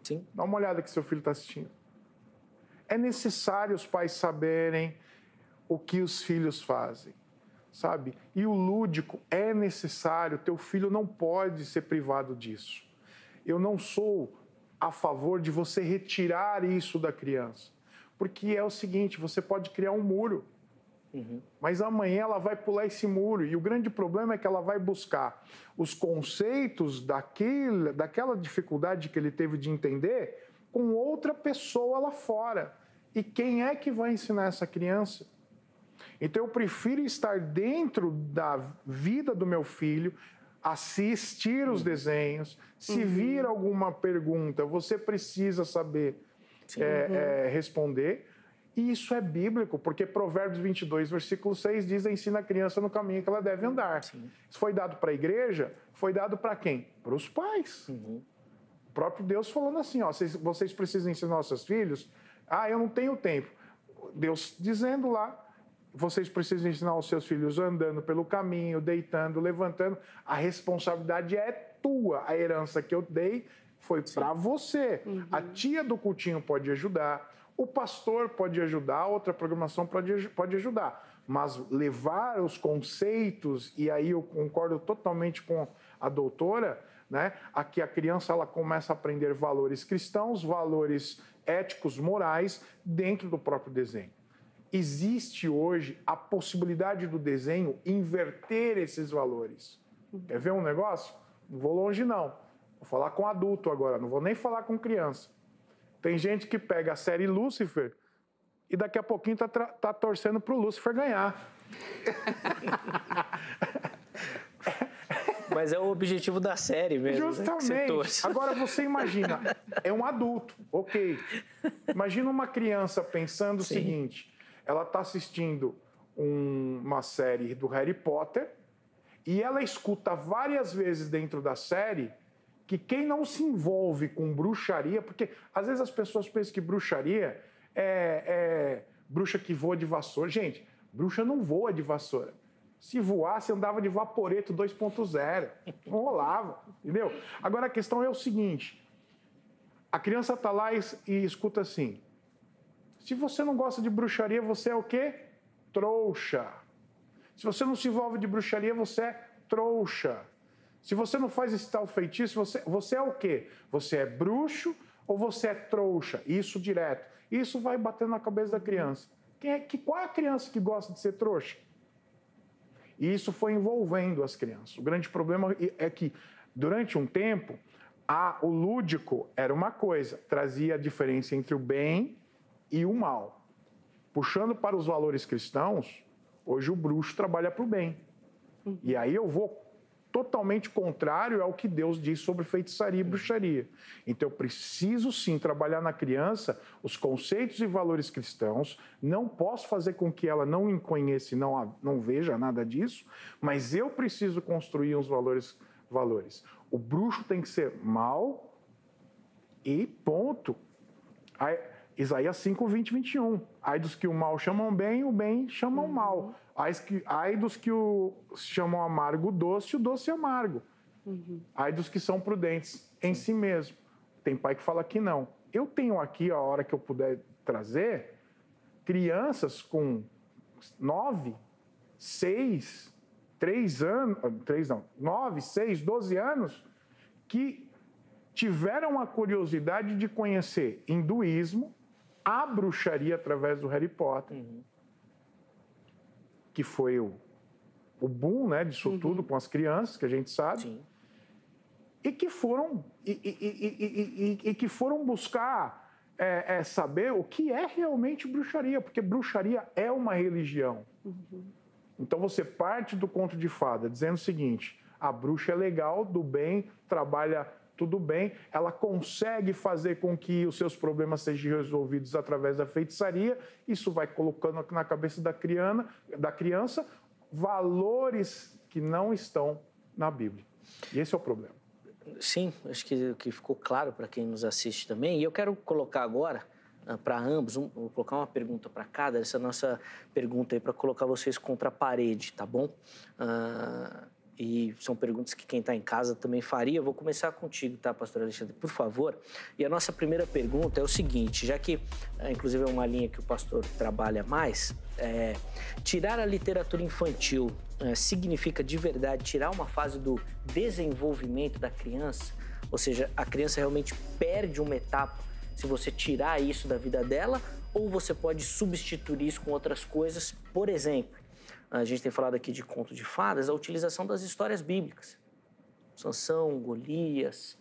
A: Sim.
C: Dá uma olhada que seu filho está assistindo. É necessário os pais saberem o que os filhos fazem, sabe? E o lúdico é necessário, teu filho não pode ser privado disso. Eu não sou a favor de você retirar isso da criança, porque é o seguinte, você pode criar um muro, mas amanhã ela vai pular esse muro, e o grande problema é que ela vai buscar os conceitos daquela dificuldade que ele teve de entender com outra pessoa lá fora. E quem é que vai ensinar essa criança? Então eu prefiro estar dentro da vida do meu filho, assistir os desenhos, se vir alguma pergunta, você precisa saber responder. E isso é bíblico, porque Provérbios 22, versículo 6 diz: ensina a criança no caminho que ela deve andar. Sim. Isso foi dado para a igreja, foi dado para quem? Para os pais. O próprio Deus falando assim, ó, vocês precisam ensinar os seus filhos. Ah, eu não tenho tempo. Deus dizendo lá, vocês precisam ensinar os seus filhos andando pelo caminho, deitando, levantando. A responsabilidade é tua. A herança que eu dei foi para você. A tia do cultinho pode ajudar. O pastor pode ajudar, outra programação pode ajudar, mas levar os conceitos, e aí eu concordo totalmente com a doutora, né? Aqui a criança ela começa a aprender valores cristãos, valores éticos, morais, dentro do próprio desenho. Existe hoje a possibilidade do desenho inverter esses valores. Quer ver um negócio? Não vou longe não, vou falar com adulto agora, não vou nem falar com criança. Tem gente que pega a série Lúcifer e daqui a pouquinho tá torcendo pro Lúcifer ganhar.
A: Mas é o objetivo da série mesmo.
C: Justamente. Né? Agora você imagina, é um adulto, ok. Imagina uma criança pensando o seguinte, ela está assistindo uma série do Harry Potter e ela escuta várias vezes dentro da série que quem não se envolve com bruxaria, porque às vezes as pessoas pensam que bruxaria é bruxa que voa de vassoura. Gente, bruxa não voa de vassoura. Se voasse, andava de vaporeto 2.0. Não rolava, entendeu? Agora a questão é o seguinte, a criança está lá e escuta assim, se você não gosta de bruxaria, você é o quê? Trouxa. Se você não se envolve de bruxaria, você é trouxa. Se você não faz esse tal feitiço, você é o quê? Você é bruxo ou você é trouxa? Isso direto. Isso vai batendo na cabeça da criança. Qual é a criança que gosta de ser trouxa? E isso foi envolvendo as crianças. O grande problema é que, durante um tempo, o lúdico era uma coisa, trazia a diferença entre o bem e o mal. Puxando para os valores cristãos, hoje o bruxo trabalha para o bem. E aí eu vou totalmente contrário ao que Deus diz sobre feitiçaria e bruxaria. Então eu preciso sim trabalhar na criança os conceitos e valores cristãos, não posso fazer com que ela não conheça e não veja nada disso, mas eu preciso construir uns valores. O bruxo tem que ser mau e ponto. Isaías 5, 20, 21. Ai dos que o mal chamam bem, o bem chamam mal. Ai dos que chamam amargo doce, o doce amargo. Ai dos que são prudentes em si mesmo. Tem pai que fala que não. Eu tenho aqui, a hora que eu puder trazer, crianças com 9, 6, 9, 6, 12 anos, que tiveram a curiosidade de conhecer hinduísmo, a bruxaria através do Harry Potter, que foi o boom, né, disso tudo com as crianças, que a gente sabe. Sim. E que foram que foram buscar saber o que é realmente bruxaria, porque bruxaria é uma religião. Então você parte do conto de fada dizendo o seguinte: a bruxa é legal, do bem, trabalha tudo bem, ela consegue fazer com que os seus problemas sejam resolvidos através da feitiçaria, isso vai colocando na cabeça da criança valores que não estão na Bíblia. E esse é o problema.
A: Sim, acho que ficou claro para quem nos assiste também. E eu quero colocar agora para ambos, vou colocar uma pergunta para cada, essa nossa pergunta aí para colocar vocês contra a parede, tá bom? e são perguntas que quem está em casa também faria. Eu vou começar contigo, tá, pastor Alexandre, por favor. E a nossa primeira pergunta é o seguinte, já que, inclusive, é uma linha que o pastor trabalha mais, tirar a literatura infantil significa, de verdade, tirar uma fase do desenvolvimento da criança? Ou seja, a criança realmente perde uma etapa se você tirar isso da vida dela, ou você pode substituir isso com outras coisas? Por exemplo, a gente tem falado aqui de conto de fadas, a utilização das histórias bíblicas. Sansão, Golias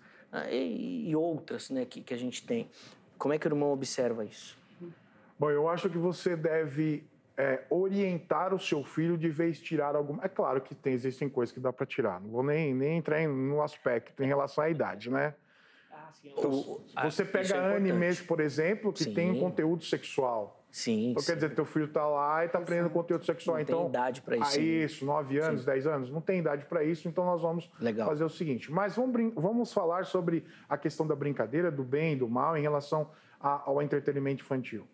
A: e outras, né, que a gente tem. Como é que o irmão observa isso?
C: Bom, eu acho que você deve orientar o seu filho de vez tirar alguma... É claro que existem coisas que dá para tirar. Não vou nem entrar no aspecto em relação à idade, né? Então, você pega animes, por exemplo, que tem um conteúdo sexual.
A: Sim.
C: Então, quer dizer, teu filho tá lá e tá aprendendo conteúdo sexual.
A: Não
C: então,
A: tem idade para isso.
C: Isso, 9 anos, 10 anos, não tem idade para isso, então nós vamos fazer o seguinte. Mas vamos falar sobre a questão da brincadeira, do bem e do mal em relação ao entretenimento infantil.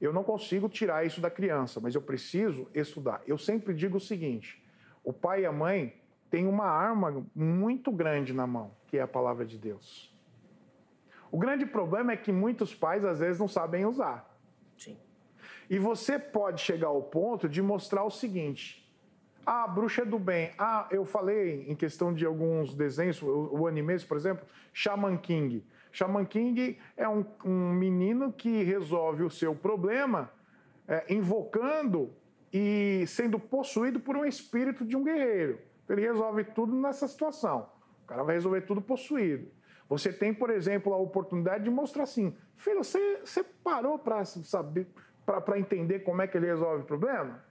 C: Eu não consigo tirar isso da criança, mas eu preciso estudar. Eu sempre digo o seguinte, o pai e a mãe têm uma arma muito grande na mão, que é a palavra de Deus. O grande problema é que muitos pais, às vezes, não sabem usar.
A: Sim.
C: E você pode chegar ao ponto de mostrar o seguinte, a bruxa é do bem. Eu falei em questão de alguns desenhos, o anime, por exemplo, Shaman King. Shaman King é um menino que resolve o seu problema invocando e sendo possuído por um espírito de um guerreiro. Ele resolve tudo nessa situação. O cara vai resolver tudo possuído. Você tem, por exemplo, a oportunidade de mostrar assim, filho, você parou para saber, para entender como é que ele resolve o problema?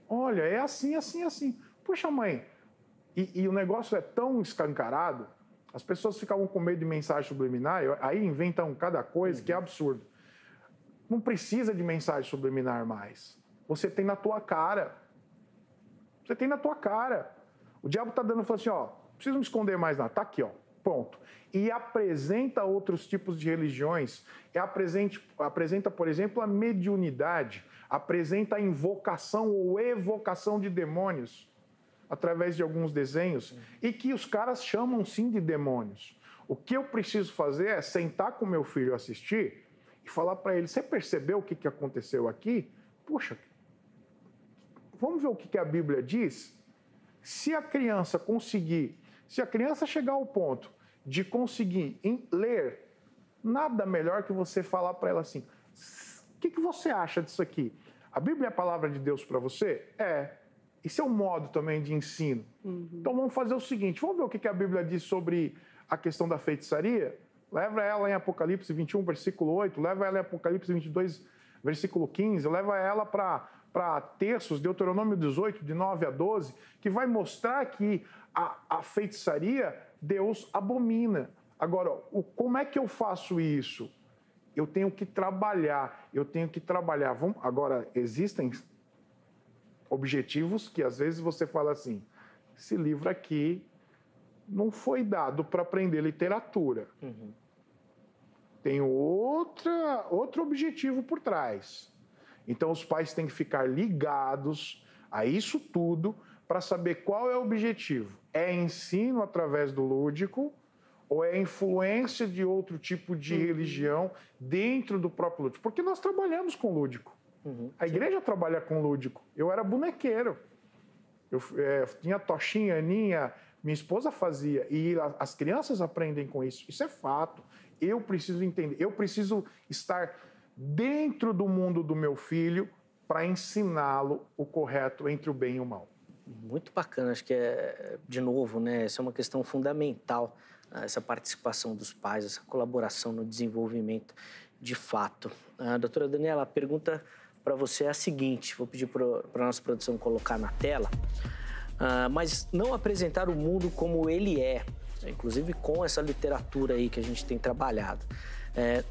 C: Olha, é assim, assim, assim. Puxa, mãe, e o negócio é tão escancarado, as pessoas ficavam com medo de mensagem subliminar, aí inventam cada coisa que é absurdo. Não precisa de mensagem subliminar mais. Você tem na tua cara. Você tem na tua cara. O diabo está dando, fala assim, ó, não precisa me esconder mais nada, tá aqui, ó, ponto. E apresenta outros tipos de religiões, apresenta, por exemplo, a mediunidade, apresenta a invocação ou evocação de demônios, através de alguns desenhos, e que os caras chamam sim de demônios. O que eu preciso fazer é sentar com meu filho assistir e falar para ele, você percebeu o que aconteceu aqui? Puxa, vamos ver o que a Bíblia diz? Se a criança chegar ao ponto de conseguir ler, nada melhor que você falar para ela assim, o que você acha disso aqui? A Bíblia é a palavra de Deus para você? É. Isso é um modo também de ensino. Então vamos fazer o seguinte, vamos ver o que a Bíblia diz sobre a questão da feitiçaria? Leva ela em Apocalipse 21, versículo 8, leva ela em Apocalipse 22, versículo 15, leva ela para textos, Deuteronômio 18, de 9 a 12, que vai mostrar que a feitiçaria Deus abomina. Agora, como é que eu faço isso? Eu tenho que trabalhar. Agora, existem objetivos que às vezes você fala assim, esse livro aqui não foi dado para aprender literatura. Tem outro objetivo por trás. Então os pais têm que ficar ligados a isso tudo para saber qual é o objetivo. É ensino através do lúdico ou é influência de outro tipo de religião dentro do próprio lúdico? Porque nós trabalhamos com lúdico. A igreja trabalha com lúdico. Eu era bonequeiro. Eu tinha tochinha, aninha, minha esposa fazia. E as crianças aprendem com isso. Isso é fato. Eu preciso entender. Eu preciso estar dentro do mundo do meu filho para ensiná-lo o correto entre o bem e o mal.
A: Muito bacana. Acho que de novo, né? Essa é uma questão fundamental, essa participação dos pais, essa colaboração no desenvolvimento de fato. Doutora Daniela, a pergunta para você é a seguinte, vou pedir para a nossa produção colocar na tela, mas não apresentar o mundo como ele é, inclusive com essa literatura aí que a gente tem trabalhado,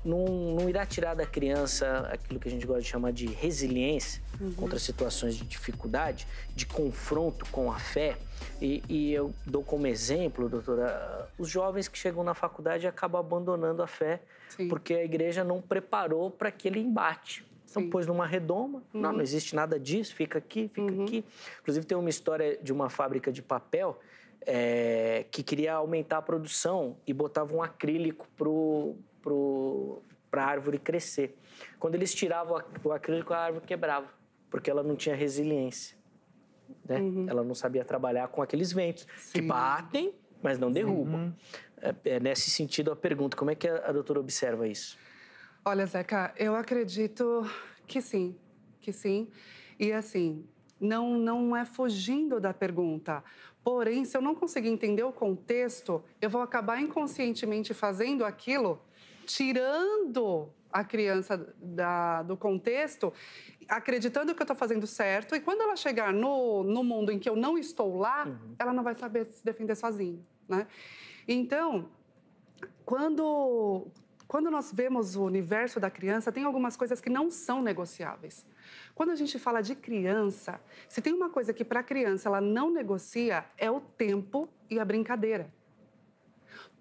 A: não irá tirar da criança aquilo que a gente gosta de chamar de resiliência contra situações de dificuldade, de confronto com a fé, e eu dou como exemplo, doutora, os jovens que chegam na faculdade e acabam abandonando a fé, porque a igreja não preparou para aquele embate. Então pôs numa redoma, não existe nada disso, fica aqui, fica aqui. Inclusive tem uma história de uma fábrica de papel que queria aumentar a produção e botava um acrílico para a árvore crescer. Quando eles tiravam o acrílico, a árvore quebrava, porque ela não tinha resiliência. Né? Ela não sabia trabalhar com aqueles ventos que batem, mas não derrubam. É nesse sentido a pergunta, como é que a doutora observa isso?
B: Olha, Zeca, eu acredito que sim. E assim, não é fugindo da pergunta. Porém, se eu não conseguir entender o contexto, eu vou acabar inconscientemente fazendo aquilo, tirando a criança do contexto, acreditando que eu estou fazendo certo. E quando ela chegar no mundo em que eu não estou lá, ela não vai saber se defender sozinha, né? Então, quando nós vemos o universo da criança, tem algumas coisas que não são negociáveis. Quando a gente fala de criança, se tem uma coisa que para a criança ela não negocia, é o tempo e a brincadeira.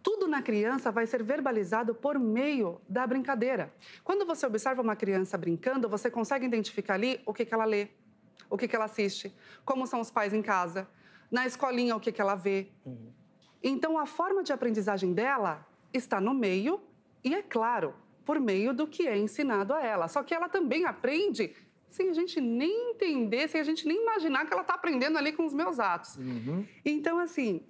B: Tudo na criança vai ser verbalizado por meio da brincadeira. Quando você observa uma criança brincando, você consegue identificar ali o que ela lê, o que ela assiste, como são os pais em casa, na escolinha o que ela vê. Então, a forma de aprendizagem dela está no meio e, é claro, por meio do que é ensinado a ela. Só que ela também aprende sem a gente nem entender, sem a gente nem imaginar que ela está aprendendo ali com os meus atos. Então, assim,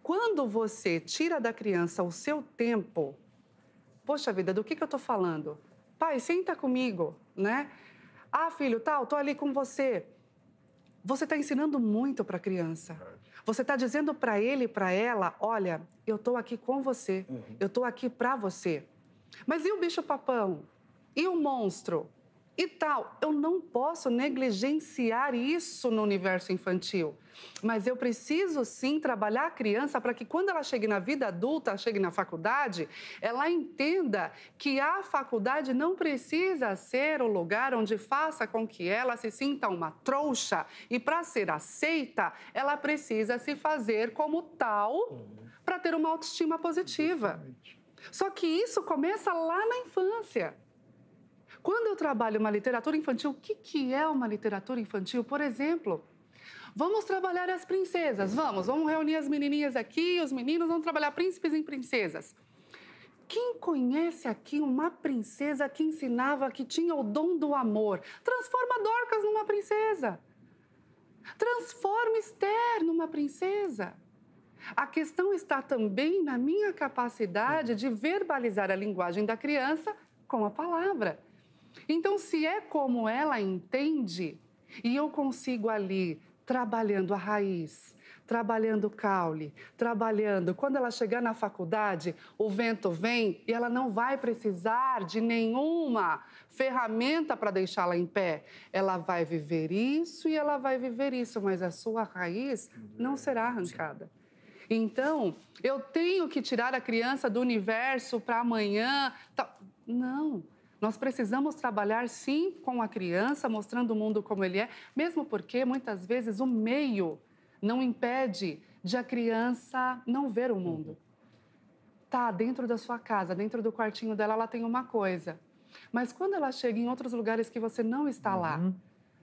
B: quando você tira da criança o seu tempo, poxa vida, do que eu estou falando? Pai, senta comigo, né? Ah, filho, estou ali com você. Você está ensinando muito para a criança. Você está dizendo para ele e para ela, olha, eu estou aqui com você, eu estou aqui para você. Mas e o bicho-papão? E o monstro? E tal? Eu não posso negligenciar isso no universo infantil. Mas eu preciso, sim, trabalhar a criança para que quando ela chegue na vida adulta, chegue na faculdade, ela entenda que a faculdade não precisa ser o lugar onde faça com que ela se sinta uma trouxa. E para ser aceita, ela precisa se fazer como tal para ter uma autoestima positiva. Só que isso começa lá na infância. Quando eu trabalho uma literatura infantil, o que é uma literatura infantil? Por exemplo, vamos trabalhar as princesas, vamos reunir as menininhas aqui, os meninos, vamos trabalhar príncipes e princesas. Quem conhece aqui uma princesa que ensinava que tinha o dom do amor? Transforma Dorcas numa princesa. Transforma Esther numa princesa. A questão está também na minha capacidade de verbalizar a linguagem da criança com a palavra. Então, se é como ela entende, e eu consigo ali, trabalhando a raiz, trabalhando o caule, trabalhando... Quando ela chegar na faculdade, o vento vem e ela não vai precisar de nenhuma ferramenta para deixá-la em pé. Ela vai viver isso e ela vai viver isso, mas a sua raiz não será arrancada. Então, eu tenho que tirar a criança do universo para amanhã... Não. Nós precisamos trabalhar, sim, com a criança, mostrando o mundo como ele é, mesmo porque, muitas vezes, o meio não impede de a criança não ver o mundo. Tá, dentro da sua casa, dentro do quartinho dela, ela tem uma coisa. Mas quando ela chega em outros lugares que você não está lá,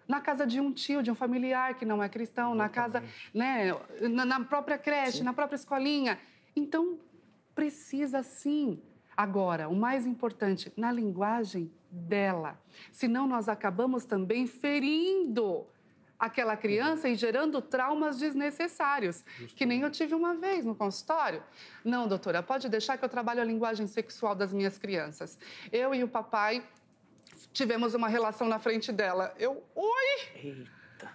B: na casa de um tio, de um familiar que não é cristão, na casa, né, na própria creche, na própria escolinha, então, precisa, sim... Agora, o mais importante, na linguagem dela. Senão, nós acabamos também ferindo aquela criança e gerando traumas desnecessários. Que nem eu tive uma vez no consultório. Não, doutora, pode deixar que eu trabalho a linguagem sexual das minhas crianças. Eu e o papai tivemos uma relação na frente dela. Oi!
A: Eita!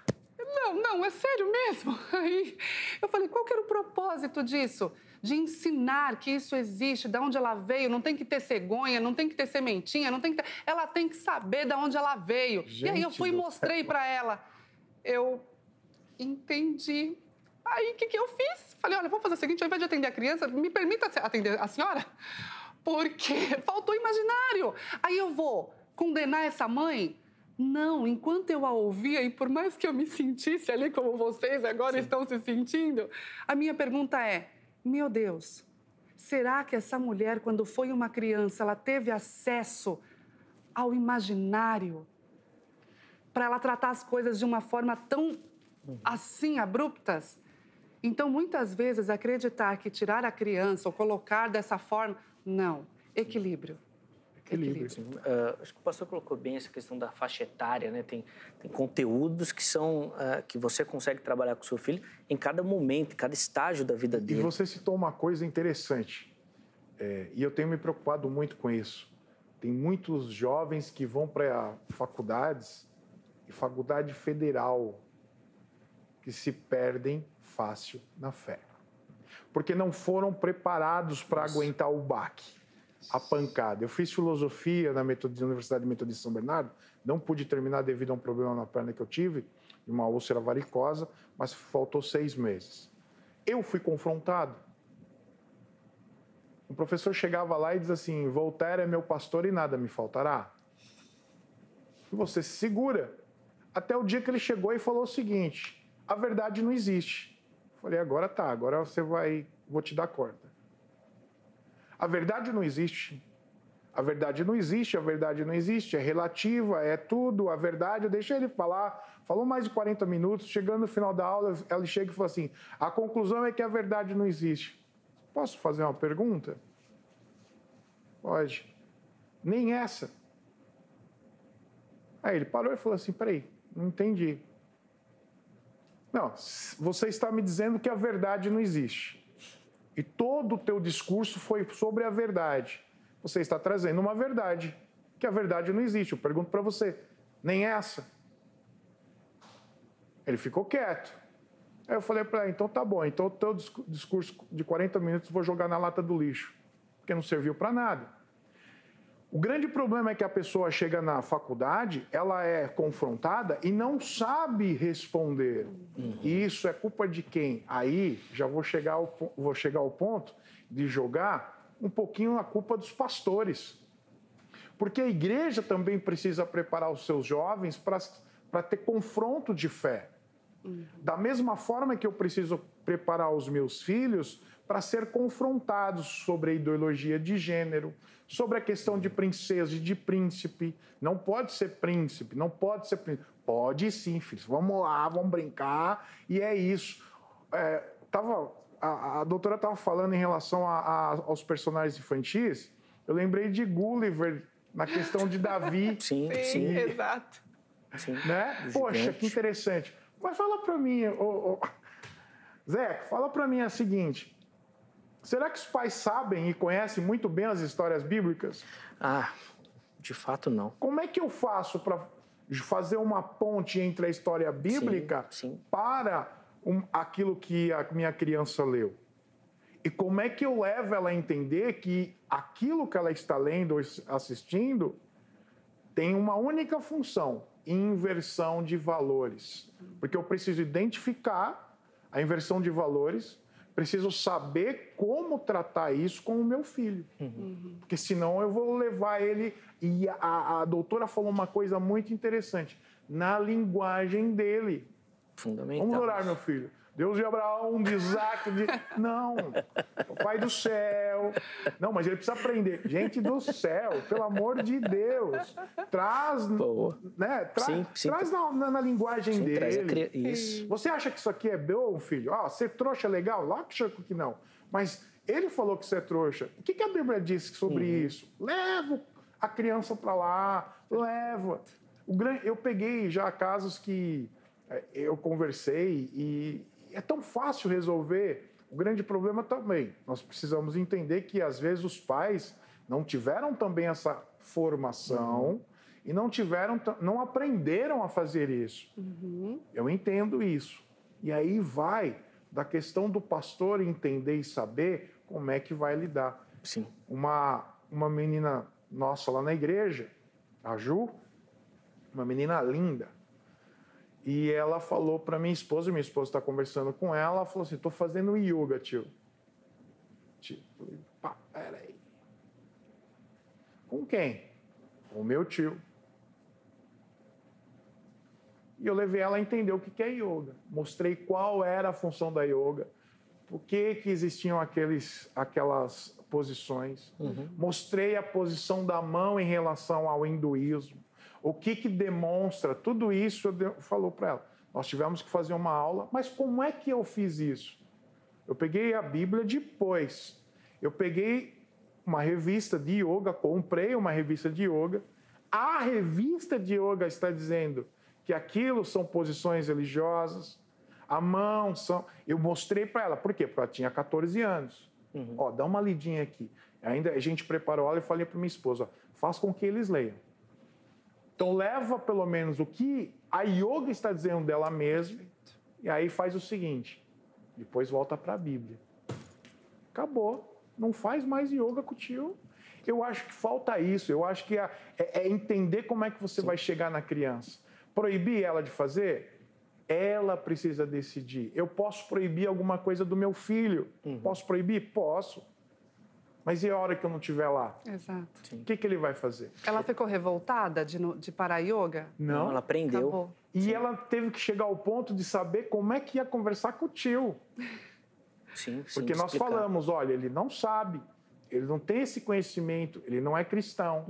B: Não, é sério mesmo? Aí eu falei, qual que era o propósito disso? De ensinar que isso existe, de onde ela veio, não tem que ter cegonha, não tem que ter sementinha, não tem que ter... Ela tem que saber de onde ela veio. Gente, e aí eu fui e mostrei para ela. Eu entendi. Aí o que eu fiz? Falei, olha, vamos fazer o seguinte, ao invés de atender a criança, me permita atender a senhora? Porque faltou imaginário. Aí eu vou condenar essa mãe? Não, enquanto eu a ouvia, e por mais que eu me sentisse ali como vocês agora estão se sentindo, a minha pergunta é, meu Deus, será que essa mulher, quando foi uma criança, ela teve acesso ao imaginário para ela tratar as coisas de uma forma tão assim, abruptas. Então, muitas vezes, acreditar que tirar a criança ou colocar dessa forma, não. Equilíbrio.
C: Equilíbrio.
A: Acho que o pastor colocou bem essa questão da faixa etária, né? Tem conteúdos que são que você consegue trabalhar com o seu filho em cada momento, em cada estágio da vida dele.
C: E você citou uma coisa interessante, e eu tenho me preocupado muito com isso. Tem muitos jovens que vão para faculdades, e faculdade federal, que se perdem fácil na fé. Porque não foram preparados para aguentar o baque. A pancada. Eu fiz filosofia na Universidade Metodista de São Bernardo, não pude terminar devido a um problema na perna que eu tive, uma úlcera varicosa, mas faltou 6 meses. Eu fui confrontado. O professor chegava lá e dizia assim, Voltaire é meu pastor e nada me faltará. E você se segura. Até o dia que ele chegou e falou o seguinte, a verdade não existe. Eu falei, agora tá, agora vou te dar corda. A verdade não existe. A verdade não existe, a verdade não existe. É relativa, é tudo. A verdade, deixa ele falar. Falou mais de 40 minutos. Chegando no final da aula, ele chega e fala assim, a conclusão é que a verdade não existe. Posso fazer uma pergunta? Pode. Nem essa. Aí ele parou e falou assim, peraí, não entendi. Não, você está me dizendo que a verdade não existe. E todo o teu discurso foi sobre a verdade. Você está trazendo uma verdade, que a verdade não existe. Eu pergunto para você, nem essa? Ele ficou quieto. Aí eu falei para ele, então tá bom, então o teu discurso de 40 minutos eu vou jogar na lata do lixo, porque não serviu para nada. O grande problema é que a pessoa chega na faculdade, ela é confrontada e não sabe responder. E isso é culpa de quem? Aí já vou chegar ao ponto de jogar um pouquinho a culpa dos pastores. Porque a igreja também precisa preparar os seus jovens para ter confronto de fé. Da mesma forma que eu preciso preparar os meus filhos para ser confrontados sobre a ideologia de gênero, sobre a questão de princesa e de príncipe. Não pode ser príncipe, não pode ser príncipe. Pode sim, filhos. Vamos lá, vamos brincar. E é isso. A doutora estava falando em relação aos personagens infantis. Eu lembrei de Gulliver na questão de Davi.
B: Sim, exato.
A: Sim.
C: Né? Poxa, que interessante. Mas fala para mim, Zé, fala para mim a seguinte... Será que os pais sabem e conhecem muito bem as histórias bíblicas?
A: De fato não.
C: Como é que eu faço para fazer uma ponte entre a história bíblica para aquilo que a minha criança leu? E como é que eu levo ela a entender que aquilo que ela está lendo ou assistindo tem uma única função, inversão de valores? Porque eu preciso identificar a inversão de valores, preciso saber como tratar isso com o meu filho. Porque senão eu vou levar ele... E a doutora falou uma coisa muito interessante. Na linguagem dele.
A: Fundamental.
C: Vamos orar, meu filho. Deus de Abraão, de Isaac, de... Não, o Pai do céu. Não, mas ele precisa aprender. Gente do céu, pelo amor de Deus. Traz, né? Traz na linguagem dele.
A: Isso.
C: Você acha que isso aqui é bom, filho? Ser trouxa é legal? Lógico que não. Mas ele falou que você é trouxa. O que a Bíblia diz sobre isso? Leva a criança para lá, leva. Eu peguei já casos que eu conversei e é tão fácil resolver. O grande problema também, nós precisamos entender que às vezes os pais não tiveram também essa formação e não aprenderam a fazer isso. Eu entendo isso. E aí vai da questão do pastor entender e saber como é que vai lidar.
A: Sim.
C: Uma menina nossa lá na igreja, a Ju, uma menina linda, e ela falou para minha esposa está conversando com ela falou assim, estou fazendo yoga, tio. Peraí. Com quem? Com o meu tio. E eu levei ela a entender o que é yoga. Mostrei qual era a função da yoga, por que existiam aquelas posições. Mostrei a posição da mão em relação ao hinduísmo. O que demonstra? Tudo isso falou para ela. Nós tivemos que fazer uma aula, mas como é que eu fiz isso? Eu peguei a Bíblia depois. Eu peguei uma revista de yoga, comprei uma revista de yoga. A revista de yoga está dizendo que aquilo são posições religiosas, a mão são... Eu mostrei para ela. Por quê? Porque ela tinha 14 anos. Ó, dá uma lidinha aqui. Ainda a gente preparou ela e falei para minha esposa, ó, faz com que eles leiam. Então leva pelo menos o que a yoga está dizendo dela mesma e aí faz o seguinte, depois volta para a Bíblia. Acabou. Não faz mais yoga com o tio. Eu acho que falta isso. Eu acho que é entender como é que você vai chegar na criança. Proibir ela de fazer? Ela precisa decidir. Eu posso proibir alguma coisa do meu filho? Posso proibir? Posso. Mas e a hora que eu não estiver lá?
B: Exato.
C: O que ele vai fazer?
B: Ela ficou revoltada de parar yoga?
C: Não.
A: Ela aprendeu.
B: Acabou.
C: E ela teve que chegar ao ponto de saber como é que ia conversar com o tio.
A: Sim,
C: Porque nós falamos, olha, ele não sabe, ele não tem esse conhecimento, ele não é cristão.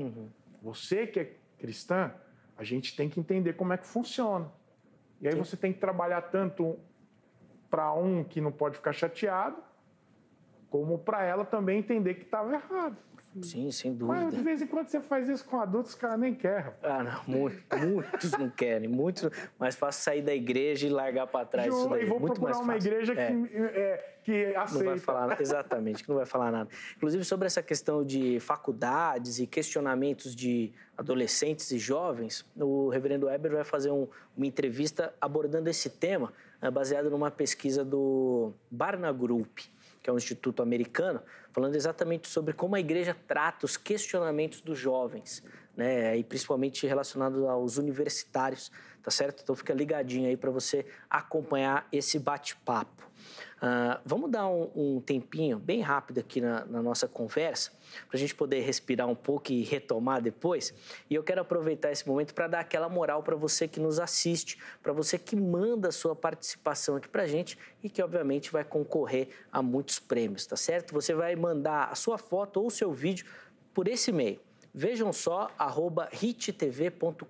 C: Você que é cristã, a gente tem que entender como é que funciona. E aí você tem que trabalhar tanto para um que não pode ficar chateado, como para ela também entender que estava errado.
A: Sim, sem dúvida.
C: Mas de vez em quando você faz isso com adultos, os caras nem querem.
A: Ah, não, muitos não querem. Muitos, mais fácil sair da igreja e largar para trás isso daí.
C: E vou
A: muito
C: procurar
A: mais
C: uma
A: fácil.
C: igreja que aceita.
A: Não vai falar, exatamente, que não vai falar nada. Inclusive, sobre essa questão de faculdades e questionamentos de adolescentes e jovens, o reverendo Weber vai fazer uma entrevista abordando esse tema, baseado numa pesquisa do Barna Group, que é um instituto americano, falando exatamente sobre como a igreja trata os questionamentos dos jovens, né? E principalmente relacionados aos universitários, tá certo? Então fica ligadinho aí para você acompanhar esse bate-papo. Vamos dar um tempinho bem rápido aqui na nossa conversa, para a gente poder respirar um pouco e retomar depois. E eu quero aproveitar esse momento para dar aquela moral para você que nos assiste, para você que manda a sua participação aqui para a gente e que, obviamente, vai concorrer a muitos prêmios, tá certo? Você vai mandar a sua foto ou o seu vídeo por esse e-mail. Vejam só, @hittv.com.br.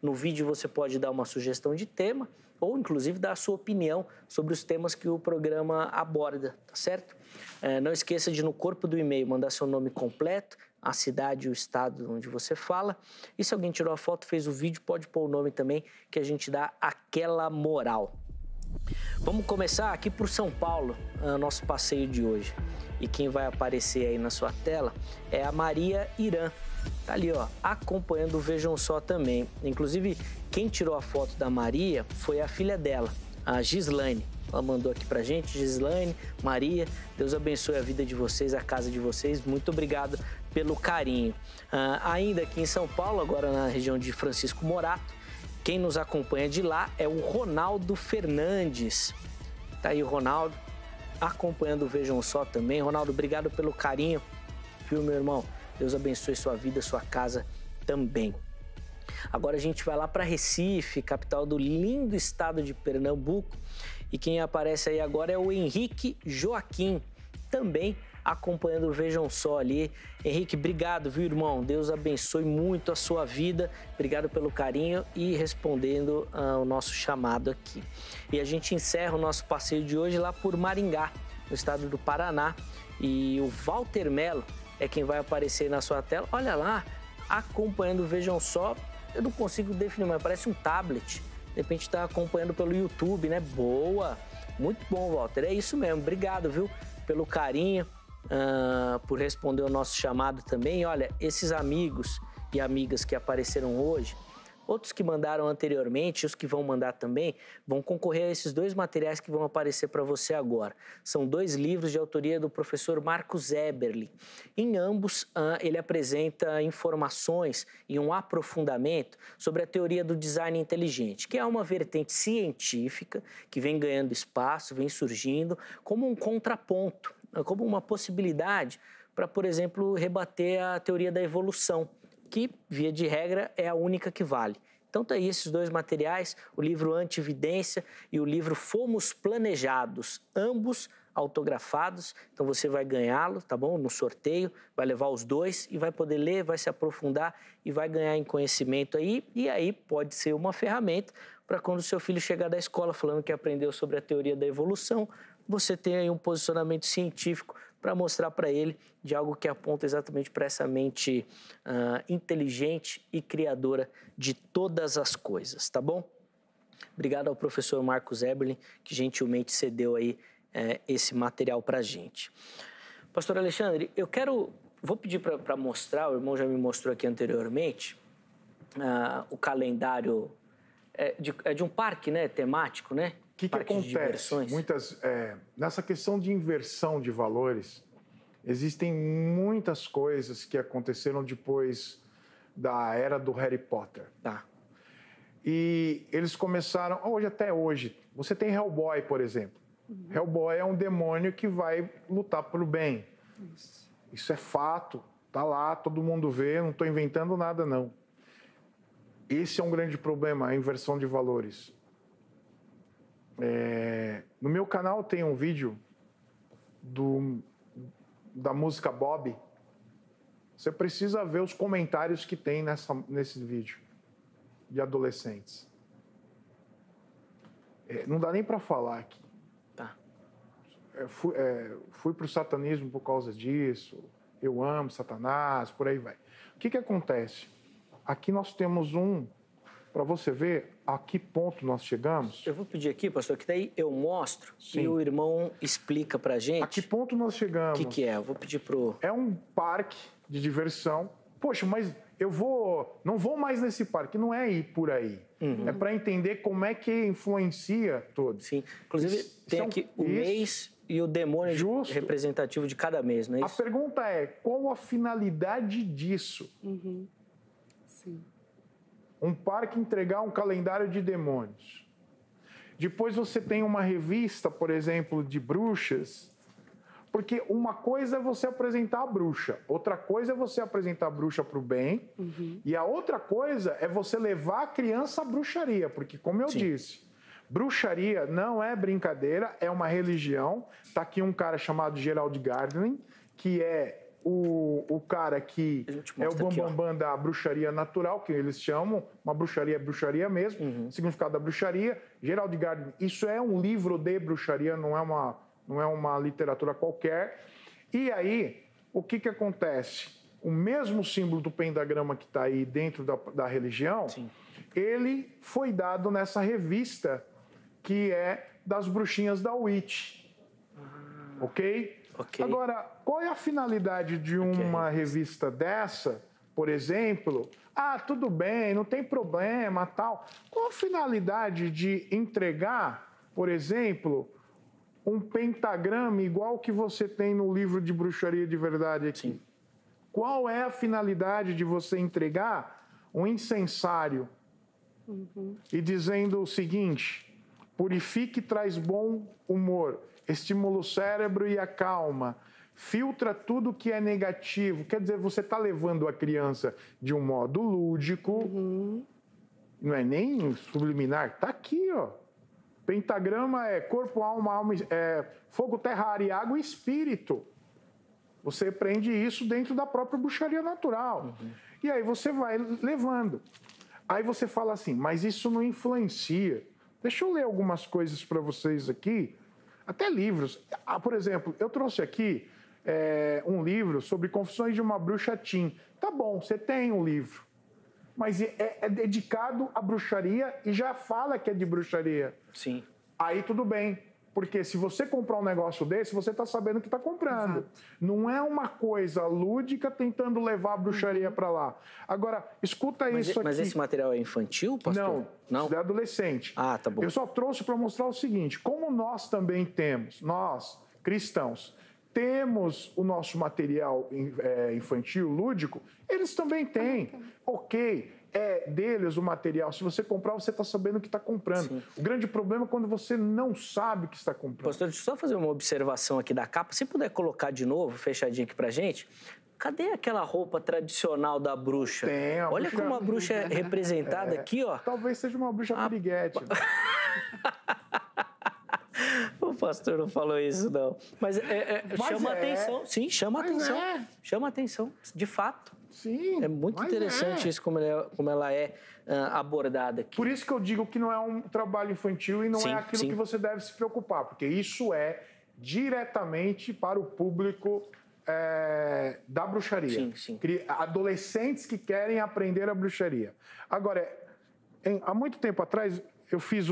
A: No vídeo você pode dar uma sugestão de tema ou, inclusive, dar a sua opinião sobre os temas que o programa aborda, tá certo? Não esqueça de, no corpo do e-mail, mandar seu nome completo, a cidade e o estado onde você fala. E se alguém tirou a foto, fez o vídeo, pode pôr o nome também, que a gente dá aquela moral. Vamos começar aqui por São Paulo, nosso passeio de hoje. E quem vai aparecer aí na sua tela é a Maria Irã. Tá ali, ó, acompanhando o Vejam Só também. Inclusive, quem tirou a foto da Maria foi a filha dela, a Gislaine. Ela mandou aqui pra gente, Gislaine, Maria, Deus abençoe a vida de vocês, a casa de vocês. Muito obrigado pelo carinho. Ainda aqui em São Paulo, agora na região de Francisco Morato, quem nos acompanha de lá é o Ronaldo Fernandes. Tá aí o Ronaldo, acompanhando o Vejam Só também. Ronaldo, obrigado pelo carinho, viu, meu irmão? Deus abençoe sua vida, sua casa também. Agora a gente vai lá para Recife, capital do lindo estado de Pernambuco. E quem aparece aí agora é o Henrique Joaquim, também acompanhando o Vejam Só ali. Henrique, obrigado, viu, irmão? Deus abençoe muito a sua vida. Obrigado pelo carinho e respondendo ao nosso chamado aqui. E a gente encerra o nosso passeio de hoje lá por Maringá, no estado do Paraná. E o Walter Melo é quem vai aparecer na sua tela. Olha lá, acompanhando o Vejam Só. Eu não consigo definir, mas parece um tablet. De repente está acompanhando pelo YouTube, né? Boa! Muito bom, Walter. É isso mesmo. Obrigado, viu? Pelo carinho, por responder o nosso chamado também. E olha, esses amigos e amigas que apareceram hoje, outros que mandaram anteriormente, os que vão mandar também, vão concorrer a esses dois materiais que vão aparecer para você agora. São 2 livros de autoria do professor Marcos Eberle. Em ambos, ele apresenta informações e um aprofundamento sobre a teoria do design inteligente, que é uma vertente científica que vem ganhando espaço, vem surgindo como um contraponto, como uma possibilidade para, por exemplo, rebater a teoria da evolução, que, via de regra, é a única que vale. Então, tá aí esses 2 materiais, o livro Anti-Evidência e o livro Fomos Planejados, ambos autografados, então você vai ganhá-lo, tá bom? No sorteio, vai levar os 2 e vai poder ler, vai se aprofundar e vai ganhar em conhecimento aí, e aí pode ser uma ferramenta para quando o seu filho chegar da escola falando que aprendeu sobre a teoria da evolução, você tem aí um posicionamento científico para mostrar para ele de algo que aponta exatamente para essa mente inteligente e criadora de todas as coisas, tá bom? Obrigado ao professor Marcos Eberlin, que gentilmente cedeu aí esse material para a gente. Pastor Alexandre, vou pedir para mostrar, o irmão já me mostrou aqui anteriormente, o calendário de um parque, né, temático, né?
C: O que acontece? Nessa questão de inversão de valores, existem muitas coisas que aconteceram depois da era do Harry Potter.
A: Tá.
C: E eles começaram, até hoje, você tem Hellboy, por exemplo. Hellboy é um demônio que vai lutar pelo bem. Isso é fato, tá lá, todo mundo vê, não estou inventando nada, não. Esse é um grande problema, a inversão de valores. No meu canal tem um vídeo da música Bob. Você precisa ver os comentários que tem nesse vídeo de adolescentes. Não dá nem para falar aqui.
A: Tá.
C: Fui para o satanismo por causa disso. Eu amo Satanás, por aí vai. O que acontece? Aqui nós temos para você ver a que ponto nós chegamos.
A: Eu vou pedir aqui, pastor, que daí eu mostro. Sim. E o irmão explica pra gente.
C: A que ponto nós chegamos.
A: O que é? Eu vou pedir pro...
C: É um parque de diversão. Poxa, mas não vou mais nesse parque. Não é ir por aí. É para entender como é que influencia todos.
A: Sim. Inclusive, tem aqui o mês e o demônio representativo de cada mês, não é isso?
C: A pergunta é, qual a finalidade disso?
B: Sim.
C: Um parque entregar um calendário de demônios. Depois você tem uma revista, por exemplo, de bruxas, porque uma coisa é você apresentar a bruxa, outra coisa é você apresentar a bruxa para o bem, e a outra coisa é você levar a criança à bruxaria, porque, como eu disse, bruxaria não é brincadeira, é uma religião. Está aqui um cara chamado Gerald Gardner, que é o cara que é o bambambam da bruxaria natural, que eles chamam, uma bruxaria é bruxaria mesmo, significado da bruxaria. Gerald Gardner, isso é um livro de bruxaria, não é uma literatura qualquer. E aí, o que acontece? O mesmo símbolo do pentagrama que está aí dentro da religião, ele foi dado nessa revista que é das bruxinhas da Witch. Ok? Agora, qual é a finalidade de uma revista dessa, por exemplo? Tudo bem, não tem problema, tal. Qual a finalidade de entregar, por exemplo, um pentagrama igual que você tem no livro de bruxaria de verdade aqui? Sim. Qual é a finalidade de você entregar um incensário e dizendo o seguinte: purifique e traz bom humor, estimula o cérebro e acalma, filtra tudo que é negativo. Quer dizer, você está levando a criança de um modo lúdico, não é nem subliminar, está aqui, ó. Pentagrama é corpo, alma, fogo, terra, ar e água e espírito. Você aprende isso dentro da própria bruxaria natural. E aí você vai levando. Aí você fala assim, mas isso não influencia. Deixa eu ler algumas coisas para vocês aqui. Até livros. Por exemplo, eu trouxe aqui um livro sobre Confissões de uma Bruxa Teen. Tá bom, você tem um livro. Mas é dedicado à bruxaria e já fala que é de bruxaria.
A: Sim.
C: Aí tudo bem. Porque se você comprar um negócio desse, você está sabendo que está comprando. Exato. Não é uma coisa lúdica tentando levar a bruxaria para lá. Agora, escuta isso aqui.
A: Mas esse material é infantil, pastor?
C: Não, é adolescente.
A: Tá bom.
C: Eu só trouxe para mostrar o seguinte, como nós também temos, nós, cristãos, temos o nosso material infantil, lúdico, eles também têm. Ok, é deles o material. Se você comprar, você está sabendo o que está comprando. Sim. O grande problema é quando você não sabe o que está comprando.
A: Pastor, deixa eu só fazer uma observação aqui da capa. Se puder colocar de novo, fechadinho aqui pra gente. Cadê aquela roupa tradicional da bruxa?
C: Tem,
A: olha como a bruxa é representada aqui, ó.
C: Talvez seja uma bruxa piriguete.
A: pastor não falou isso, não. Mas chama atenção. Sim, chama atenção. Chama atenção, de fato.
C: Sim.
A: É muito interessante isso, como ela é abordada aqui.
C: Por isso que eu digo que não é um trabalho infantil e não é aquilo que você deve se preocupar, porque isso é diretamente para o público da bruxaria.
A: Sim.
C: Adolescentes que querem aprender a bruxaria. Agora, há muito tempo atrás, eu fiz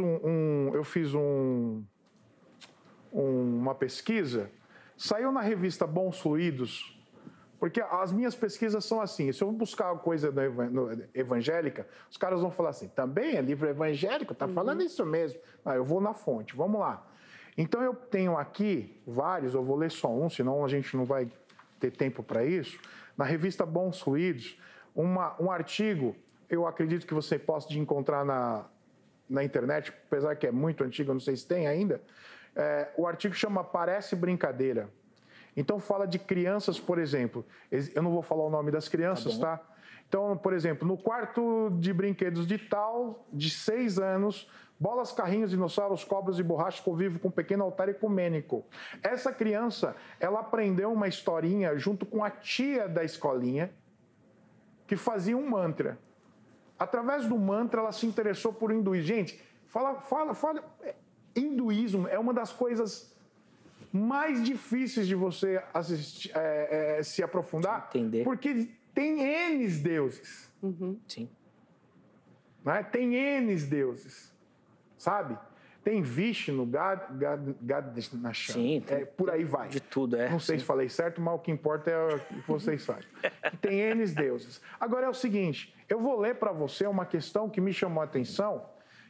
C: uma pesquisa, saiu na revista Bons Fluidos, porque as minhas pesquisas são assim, se eu buscar coisa evangélica, os caras vão falar assim, também é livro evangélico, tá falando isso mesmo. Eu vou na fonte, vamos lá. Então eu tenho aqui vários, eu vou ler só um, senão a gente não vai ter tempo para isso. Na revista Bons Fluidos, um artigo, eu acredito que você possa encontrar na internet, apesar que é muito antigo, eu não sei se tem ainda. O artigo chama Parece Brincadeira. Então fala de crianças, por exemplo. Eu não vou falar o nome das crianças, tá? Então, por exemplo, no quarto de brinquedos de tal, de 6 anos, bolas, carrinhos, dinossauros, cobras e borrachas convivem com um pequeno altar ecumênico. Essa criança, ela aprendeu uma historinha junto com a tia da escolinha, que fazia um mantra. Através do mantra, ela se interessou por hinduísmo. Gente, fala. Hinduísmo é uma das coisas mais difíceis de você se aprofundar,
A: entender,
C: porque tem N deuses.
A: Sim.
C: Né? Tem N deuses, sabe? Tem Vishnu, Gadesnashan,
A: sim,
C: por aí vai.
A: De tudo,
C: Não sei se falei certo, mas o que importa é o que vocês fazem. Tem N deuses. Agora é o seguinte, eu vou ler para você uma questão que me chamou a atenção,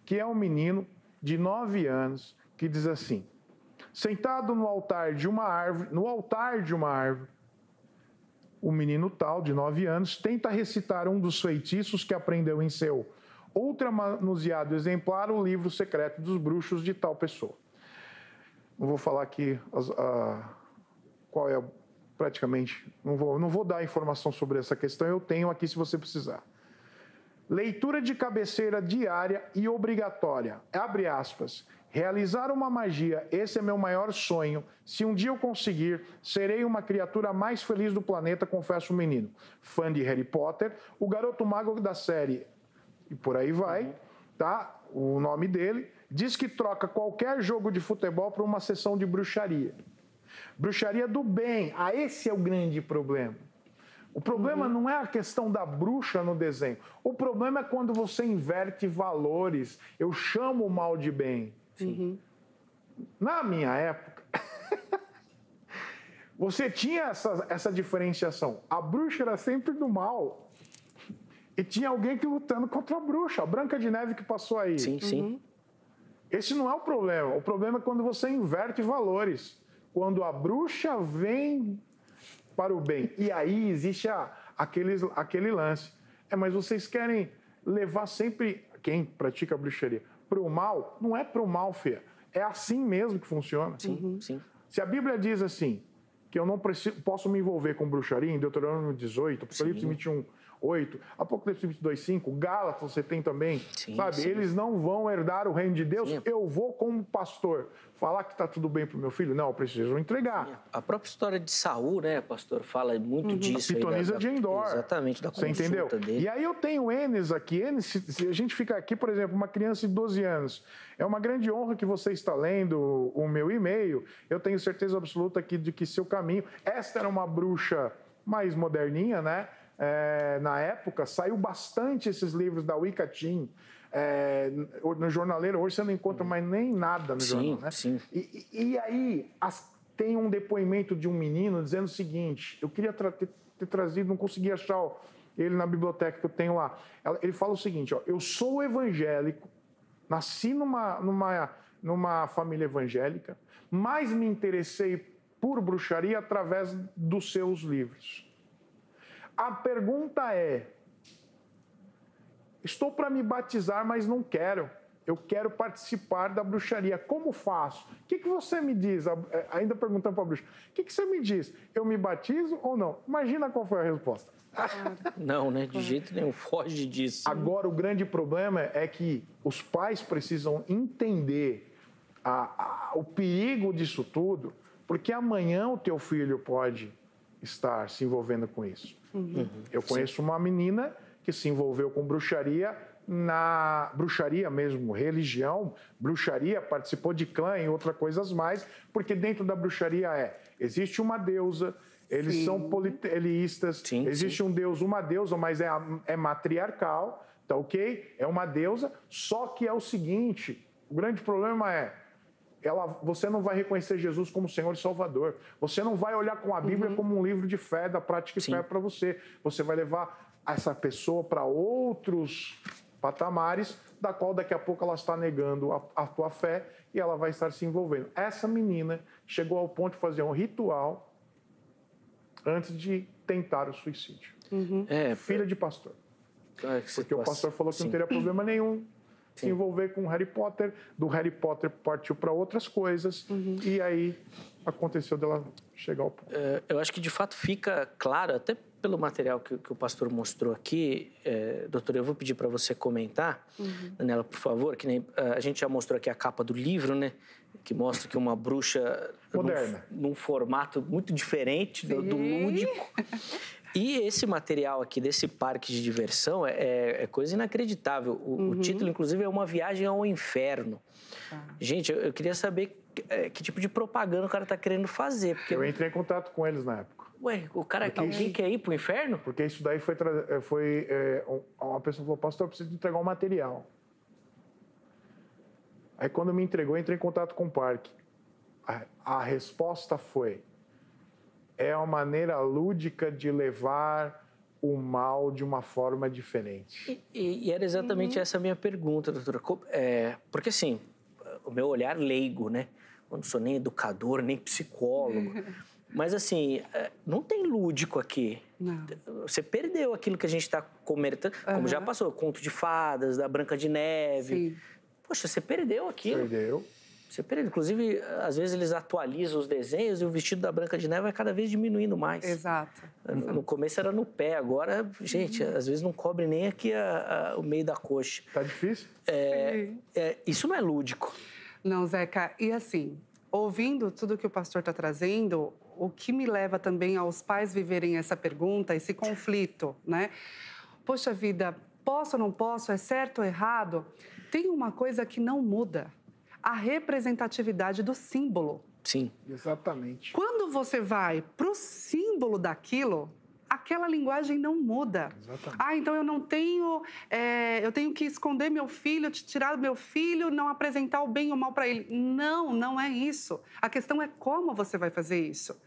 C: que é um menino de 9 anos que diz assim: sentado no altar de uma árvore, o menino tal, de 9 anos, tenta recitar um dos feitiços que aprendeu em seu ultramanuseado exemplar, o livro secreto dos bruxos de tal pessoa. Não vou falar aqui qual é praticamente, não vou dar informação sobre essa questão, eu tenho aqui se você precisar. Leitura de cabeceira diária e obrigatória. Abre aspas. Realizar uma magia, esse é meu maior sonho. Se um dia eu conseguir, serei uma criatura mais feliz do planeta, confessa o menino. Fã de Harry Potter, o garoto mago da série, e por aí vai, tá? O nome dele, diz que troca qualquer jogo de futebol por uma sessão de bruxaria. Bruxaria do bem. Esse é o grande problema. O problema não é a questão da bruxa no desenho. O problema é quando você inverte valores. Eu chamo o mal de bem.
A: Sim.
C: Na minha época, você tinha essa diferenciação. A bruxa era sempre do mal. E tinha alguém que lutando contra a bruxa. A Branca de Neve que passou aí.
A: Sim.
C: Esse não é o problema. O problema é quando você inverte valores. Quando a bruxa vem para o bem. E aí existe aquele lance. Mas vocês querem levar sempre quem pratica a bruxaria para o mal? Não é para o mal, Fê. É assim mesmo que funciona.
A: Sim.
C: Se a Bíblia diz assim, que eu não posso me envolver com bruxaria, em Deuteronômio 18, Apocalipse 21, 8, Apocalipse 22, 5, Gálatas você tem também, sabe? Sim. Eles não vão herdar o reino de Deus. Sim. Eu vou, como pastor, falar que está tudo bem para o meu filho? Não, eu preciso entregar.
A: Sim. A própria história de Saul, né, pastor, fala muito disso.
C: A pitonisa de Endor.
A: Exatamente, da consulta
C: você entendeu?
A: Dele.
C: E aí eu tenho Enes aqui. Se a gente ficar aqui, por exemplo, uma criança de 12 anos, é uma grande honra que você está lendo o meu e-mail. Eu tenho certeza absoluta aqui de que seu caminho... Esta era uma bruxa mais moderninha, né? Na época, saiu bastante esses livros da Wicca Teen, no jornaleiro. Hoje você não encontra mais nem nada no jornal, né?
A: Sim.
C: E aí tem um depoimento de um menino dizendo o seguinte, eu queria ter trazido, não consegui achar ele na biblioteca que eu tenho lá. Ele fala o seguinte, eu sou evangélico, nasci numa família evangélica, mas me interessei por bruxaria através dos seus livros. A pergunta é, estou para me batizar, mas não quero. Eu quero participar da bruxaria. Como faço? O que você me diz? Ainda perguntando para a bruxa. O que você me diz? Eu me batizo ou não? Imagina qual foi a resposta.
A: Não, né? De jeito nenhum. Foge disso.
C: Agora, o grande problema é que os pais precisam entender o perigo disso tudo, porque amanhã o teu filho pode estar se envolvendo com isso. Eu conheço uma menina que se envolveu com bruxaria, na bruxaria mesmo, religião, bruxaria, participou de clã e outras coisas mais, porque dentro da bruxaria existe uma deusa, eles são politeístas, existe um deus, uma deusa, mas é matriarcal, tá ok? É uma deusa, só que é o seguinte, o grande problema você não vai reconhecer Jesus como Senhor e Salvador. Você não vai olhar com a Bíblia como um livro de fé, da prática e fé para você. Você vai levar essa pessoa para outros patamares, da qual daqui a pouco ela está negando a tua fé e ela vai estar se envolvendo. Essa menina chegou ao ponto de fazer um ritual antes de tentar o suicídio. Filha de pastor. Porque o pastor falou que não teria problema nenhum se envolver com Harry Potter, do Harry Potter partiu para outras coisas, e aí aconteceu dela chegar ao ponto.
A: Eu acho que de fato fica claro, até pelo material que o pastor mostrou aqui, doutor, eu vou pedir para você comentar, Daniela, por favor, que nem a gente já mostrou aqui a capa do livro, né, que mostra que uma bruxa
C: moderna,
A: num formato muito diferente do lúdico. E esse material aqui desse parque de diversão é coisa inacreditável. O título, inclusive, é Uma Viagem ao Inferno. Gente, eu queria saber que tipo de propaganda o cara tá querendo fazer. Porque
C: eu entrei em contato com eles na época.
A: Ué, alguém quer ir pro inferno?
C: Porque isso daí foi uma pessoa falou, pastor, eu preciso entregar um material. Aí quando me entregou, eu entrei em contato com o parque. A resposta foi: é uma maneira lúdica de levar o mal de uma forma diferente.
A: E era exatamente essa a minha pergunta, doutora. Porque assim, o meu olhar leigo, né? Eu não sou nem educador, nem psicólogo. Mas assim, não tem lúdico aqui.
B: Não.
A: Você perdeu aquilo que a gente está comentando, como já passou, Conto de Fadas, da Branca de Neve.
B: Sim.
A: Poxa, você perdeu aquilo.
C: Perdeu.
A: Você perdeu. Inclusive, às vezes eles atualizam os desenhos e o vestido da Branca de Neve vai cada vez diminuindo mais.
B: Exato.
A: No começo era no pé, agora, gente, às vezes não cobre nem aqui o meio da coxa.
C: Tá difícil?
A: Isso não é lúdico.
B: Não, Zeca, e assim, ouvindo tudo que o pastor está trazendo, o que me leva também aos pais viverem essa pergunta, esse conflito, né? Poxa vida, posso ou não posso? É certo ou errado? Tem uma coisa que não muda: a representatividade do símbolo.
A: Sim.
C: Exatamente.
B: Quando você vai para o símbolo daquilo, aquela linguagem não muda.
C: Exatamente.
B: Então eu não tenho... eu tenho que esconder meu filho, tirar meu filho, não apresentar o bem ou o mal para ele. Não, não é isso. A questão é como você vai fazer isso.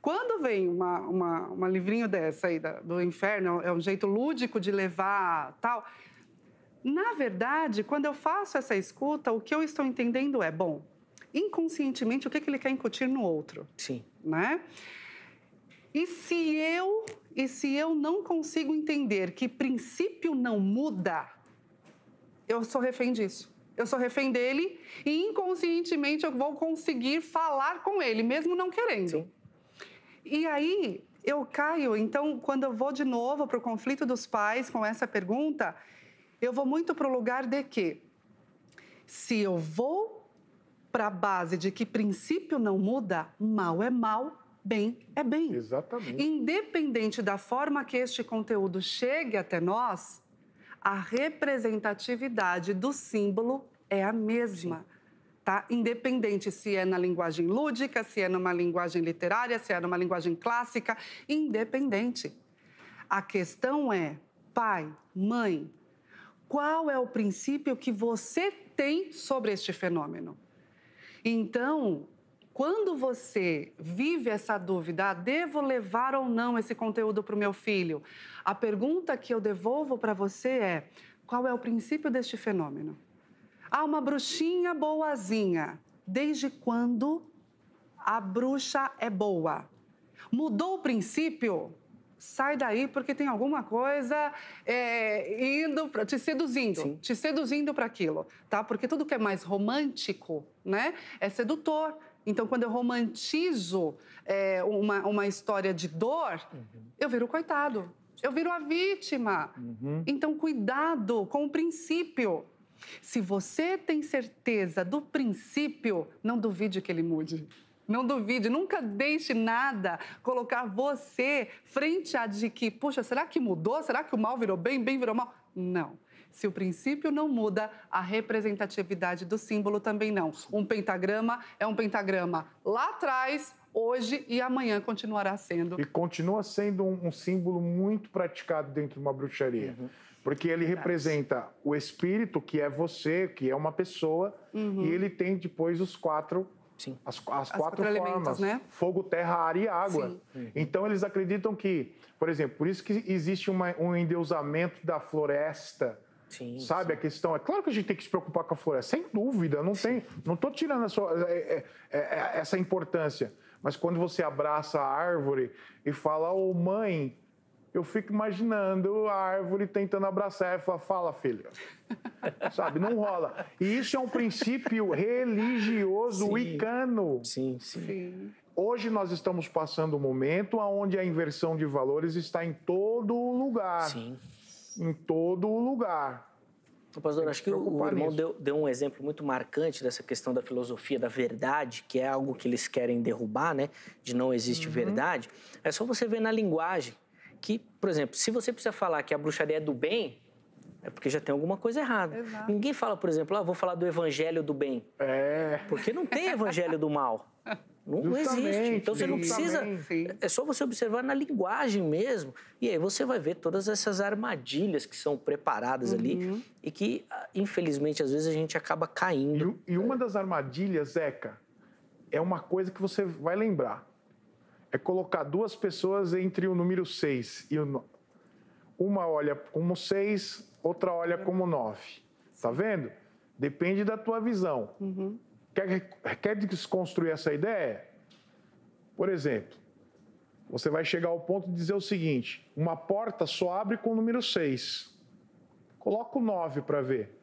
B: Quando vem uma livrinho dessa aí do inferno, é um jeito lúdico de levar tal... Na verdade, quando eu faço essa escuta, o que eu estou entendendo é, bom, inconscientemente, o que ele quer incutir no outro.
A: Sim.
B: Né? E se eu não consigo entender que princípio não muda, eu sou refém disso. Eu sou refém dele e inconscientemente eu vou conseguir falar com ele, mesmo não querendo.
A: Sim.
B: E aí eu caio, então, quando eu vou de novo para o conflito dos pais com essa pergunta, eu vou muito para o lugar de que, se eu vou para a base de que princípio não muda, mal é mal, bem é bem.
C: Exatamente.
B: Independente da forma que este conteúdo chegue até nós, a representatividade do símbolo é a mesma. Tá? Independente se é na linguagem lúdica, se é numa linguagem literária, se é numa linguagem clássica, independente. A questão é, pai, mãe, qual é o princípio que você tem sobre este fenômeno? Então, quando você vive essa dúvida, devo levar ou não esse conteúdo para o meu filho? A pergunta que eu devolvo para você é, qual é o princípio deste fenômeno? Uma bruxinha boazinha. Desde quando a bruxa é boa? Mudou o princípio? Sai daí, porque tem alguma coisa te seduzindo para aquilo, tá? Porque tudo que é mais romântico, né, é sedutor. Então, quando eu romantizo uma história de dor, eu viro o coitado, eu viro a vítima. Então, cuidado com o princípio. Se você tem certeza do princípio, não duvide que ele mude. Não duvide, nunca deixe nada colocar você frente a de que, puxa, será que mudou? Será que o mal virou bem, bem virou mal? Não. Se o princípio não muda, a representatividade do símbolo também não. Um pentagrama é um pentagrama lá atrás, hoje e amanhã continuará sendo.
C: E continua sendo um símbolo muito praticado dentro de uma bruxaria. Porque ele representa o espírito, que é você, que é uma pessoa, e ele tem depois os quatro...
A: Sim.
C: As quatro formas,
B: né?
C: Fogo, terra, ar e água. Então, eles acreditam que, por exemplo, por isso que existe um endeusamento da floresta, sabe? A questão, é claro que a gente tem que se preocupar com a floresta, sem dúvida, não estou tirando essa importância, mas quando você abraça a árvore e fala, ô mãe, eu fico imaginando a árvore tentando abraçar e fala, filha. Sabe, não rola. E isso é um princípio religioso wicano.
A: Sim.
C: Hoje nós estamos passando um momento onde a inversão de valores está em todo lugar.
A: Sim.
C: Em todo lugar.
A: Pastor, acho que o irmão deu um exemplo muito marcante dessa questão da filosofia da verdade, que é algo que eles querem derrubar, né? De não existe verdade. É só você ver na linguagem que, por exemplo, se você precisa falar que a bruxaria é do bem, é porque já tem alguma coisa errada.
B: Exato.
A: Ninguém fala, por exemplo, vou falar do evangelho do bem. Porque não tem evangelho do mal. Não existe. Então você não precisa... É só você observar na linguagem mesmo. E aí você vai ver todas essas armadilhas que são preparadas ali e que, infelizmente, às vezes a gente acaba caindo.
C: E uma das armadilhas, Zeca, é uma coisa que você vai lembrar. É colocar duas pessoas entre o número 6 e o 9. Uma olha como 6, outra olha como 9. Tá vendo? Depende da tua visão. Quer desconstruir essa ideia? Por exemplo, você vai chegar ao ponto de dizer o seguinte, uma porta só abre com o número 6. Coloca o 9 para ver.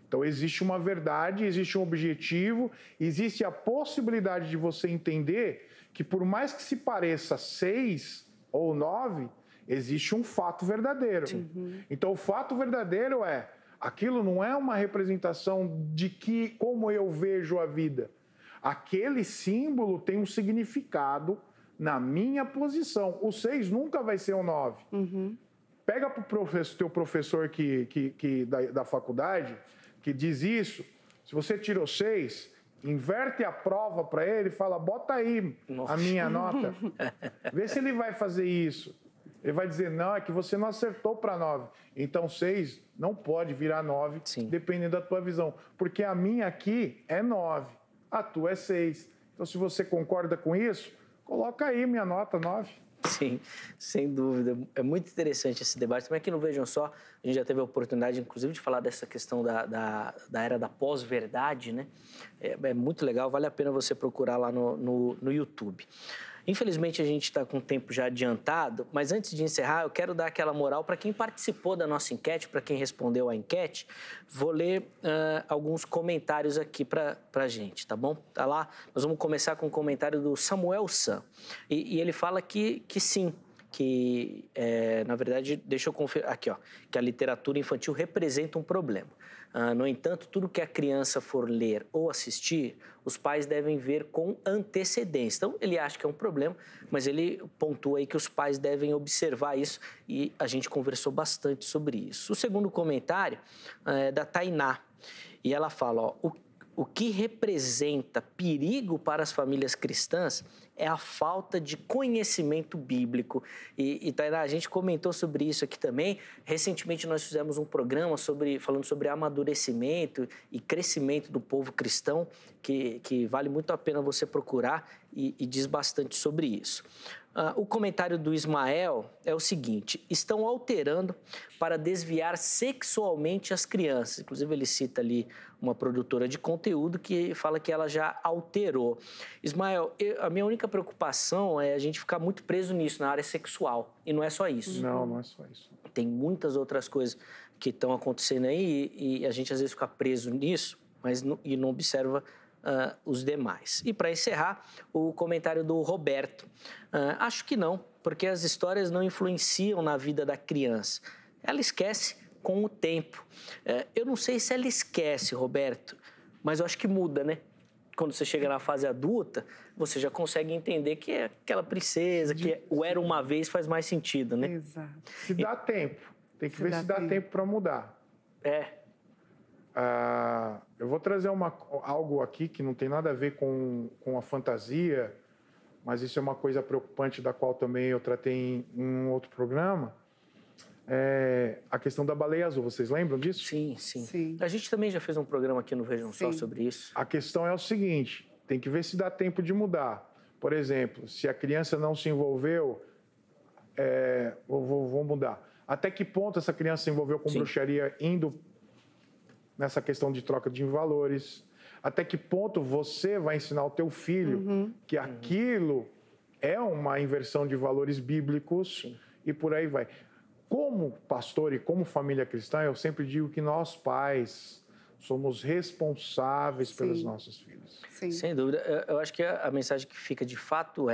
C: Então, existe uma verdade, existe um objetivo, existe a possibilidade de você entender que por mais que se pareça 6 ou 9, existe um fato verdadeiro. Então, o fato verdadeiro é, aquilo não é uma representação de como eu vejo a vida. Aquele símbolo tem um significado na minha posição. O 6 nunca vai ser o 9. Pega para o teu professor da faculdade, que diz isso, se você tirou 6... inverte a prova para ele e fala, bota aí a minha nota. Vê se ele vai fazer isso. Ele vai dizer, não, é que você não acertou para 9. Então, 6 não pode virar 9, dependendo da tua visão. Porque a minha aqui é 9, a tua é 6. Então, se você concorda com isso, coloca aí minha nota 9.
A: Sim, sem dúvida. É muito interessante esse debate. Também aqui no Vejam Só, a gente já teve a oportunidade, inclusive, de falar dessa questão da era da pós-verdade, né? É muito legal, vale a pena você procurar lá no YouTube. Infelizmente, a gente está com o tempo já adiantado, mas antes de encerrar, eu quero dar aquela moral para quem participou da nossa enquete, para quem respondeu à enquete. Vou ler alguns comentários aqui para a gente, tá bom? Tá lá, nós vamos começar com um comentário do Samuel San. E ele fala que sim, que, na verdade, deixa eu conferir aqui, ó, que a literatura infantil representa um problema. No entanto, tudo que a criança for ler ou assistir, os pais devem ver com antecedência. Então, ele acha que é um problema, mas ele pontua aí que os pais devem observar isso e a gente conversou bastante sobre isso. O segundo comentário é da Tainá e ela fala, ó, o que representa perigo para as famílias cristãs é a falta de conhecimento bíblico. E Tainá, a gente comentou sobre isso aqui também. Recentemente nós fizemos um programa falando sobre amadurecimento e crescimento do povo cristão, que vale muito a pena você procurar e diz bastante sobre isso. O comentário do Ismael é o seguinte, estão alterando para desviar sexualmente as crianças. Inclusive, ele cita ali uma produtora de conteúdo que fala que ela já alterou. Ismael, a minha única preocupação é a gente ficar muito preso nisso, na área sexual. E não é só isso.
C: Não é só isso.
A: Tem muitas outras coisas que estão acontecendo aí e a gente às vezes fica preso nisso, mas não observa os demais. E para encerrar, o comentário do Roberto. Acho que não, porque as histórias não influenciam na vida da criança. Ela esquece com o tempo. Eu não sei se ela esquece, Roberto, mas eu acho que muda, né? Quando você chega na fase adulta, você já consegue entender que é aquela princesa, que o era uma vez faz mais sentido, né?
B: Exato.
C: Se dá tempo. Tem que ver se dá tempo para mudar. Eu vou trazer algo aqui que não tem nada a ver com a fantasia, mas isso é uma coisa preocupante da qual também eu tratei em um outro programa. A questão da baleia azul, vocês lembram disso?
A: Sim. A gente também já fez um programa aqui no Vejam Só sobre isso.
C: A questão é o seguinte, tem que ver se dá tempo de mudar. Por exemplo, se a criança não se envolveu, vou mudar. Até que ponto essa criança se envolveu com bruxaria indo nessa questão de troca de valores? Até que ponto você vai ensinar o teu filho que aquilo é uma inversão de valores bíblicos e por aí vai. Como pastor e como família cristã, eu sempre digo que nós pais somos responsáveis pelos nossos filhos.
B: Sim.
A: Sem dúvida. Eu acho que a mensagem que fica de fato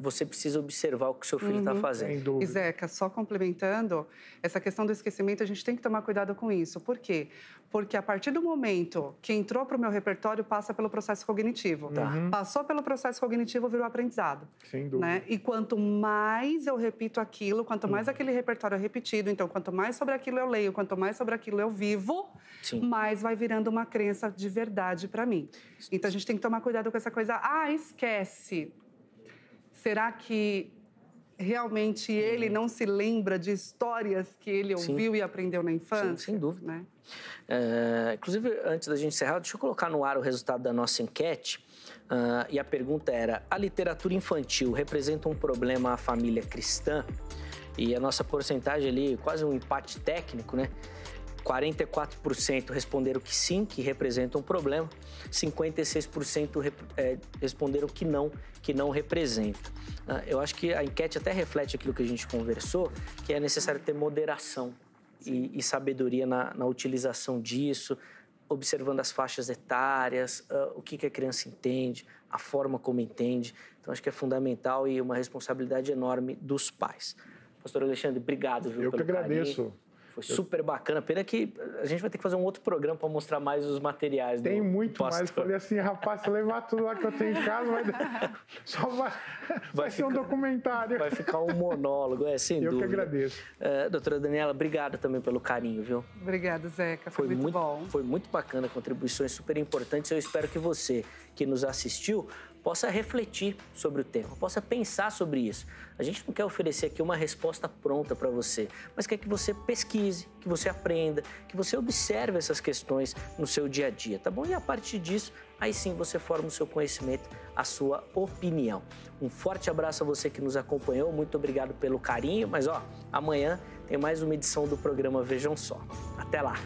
A: você precisa observar o que o seu filho está fazendo.
C: Sem dúvida.
B: E Zeca, só complementando, essa questão do esquecimento, a gente tem que tomar cuidado com isso. Por quê? Porque a partir do momento que entrou para o meu repertório, passa pelo processo cognitivo. Passou pelo processo cognitivo, virou aprendizado.
C: Sem dúvida.
B: Né? E quanto mais eu repito aquilo, quanto mais aquele repertório é repetido, então quanto mais sobre aquilo eu leio, quanto mais sobre aquilo eu vivo, mais vai virando uma crença de verdade para mim. Então a gente tem que tomar cuidado com essa coisa, esquece. Será que realmente ele não se lembra de histórias que ele ouviu e aprendeu na infância?
A: Sim, sem dúvida.
B: Né?
A: Inclusive, antes da gente encerrar, deixa eu colocar no ar o resultado da nossa enquete. E a pergunta era: a literatura infantil representa um problema à família cristã? E a nossa porcentagem ali, quase um empate técnico, né? 44% responderam que sim, que representa um problema. 56% responderam que não representa. Eu acho que a enquete até reflete aquilo que a gente conversou, que é necessário ter moderação e sabedoria na utilização disso, observando as faixas etárias, o que a criança entende, a forma como entende. Então, acho que é fundamental e uma responsabilidade enorme dos pais. Pastor Alexandre, obrigado, viu,
C: Eu que agradeço.
A: Carinho. Foi super bacana. Pena que a gente vai ter que fazer um outro programa para mostrar mais os materiais.
C: Tem muito mais. Falei assim, rapaz, se levar tudo lá que eu tenho em casa, vai ser um documentário.
A: Vai ficar um monólogo, sem dúvida.
C: Eu que agradeço.
A: Doutora Daniela, obrigado também pelo carinho, viu?
B: Obrigada, Zeca. Foi muito bom.
A: Foi muito bacana, contribuições super importantes. Eu espero que você, que nos assistiu, possa refletir sobre o tema, possa pensar sobre isso. A gente não quer oferecer aqui uma resposta pronta para você, mas quer que você pesquise, que você aprenda, que você observe essas questões no seu dia a dia, tá bom? E a partir disso, aí sim você forma o seu conhecimento, a sua opinião. Um forte abraço a você que nos acompanhou, muito obrigado pelo carinho, mas amanhã tem mais uma edição do programa Vejam Só. Até lá!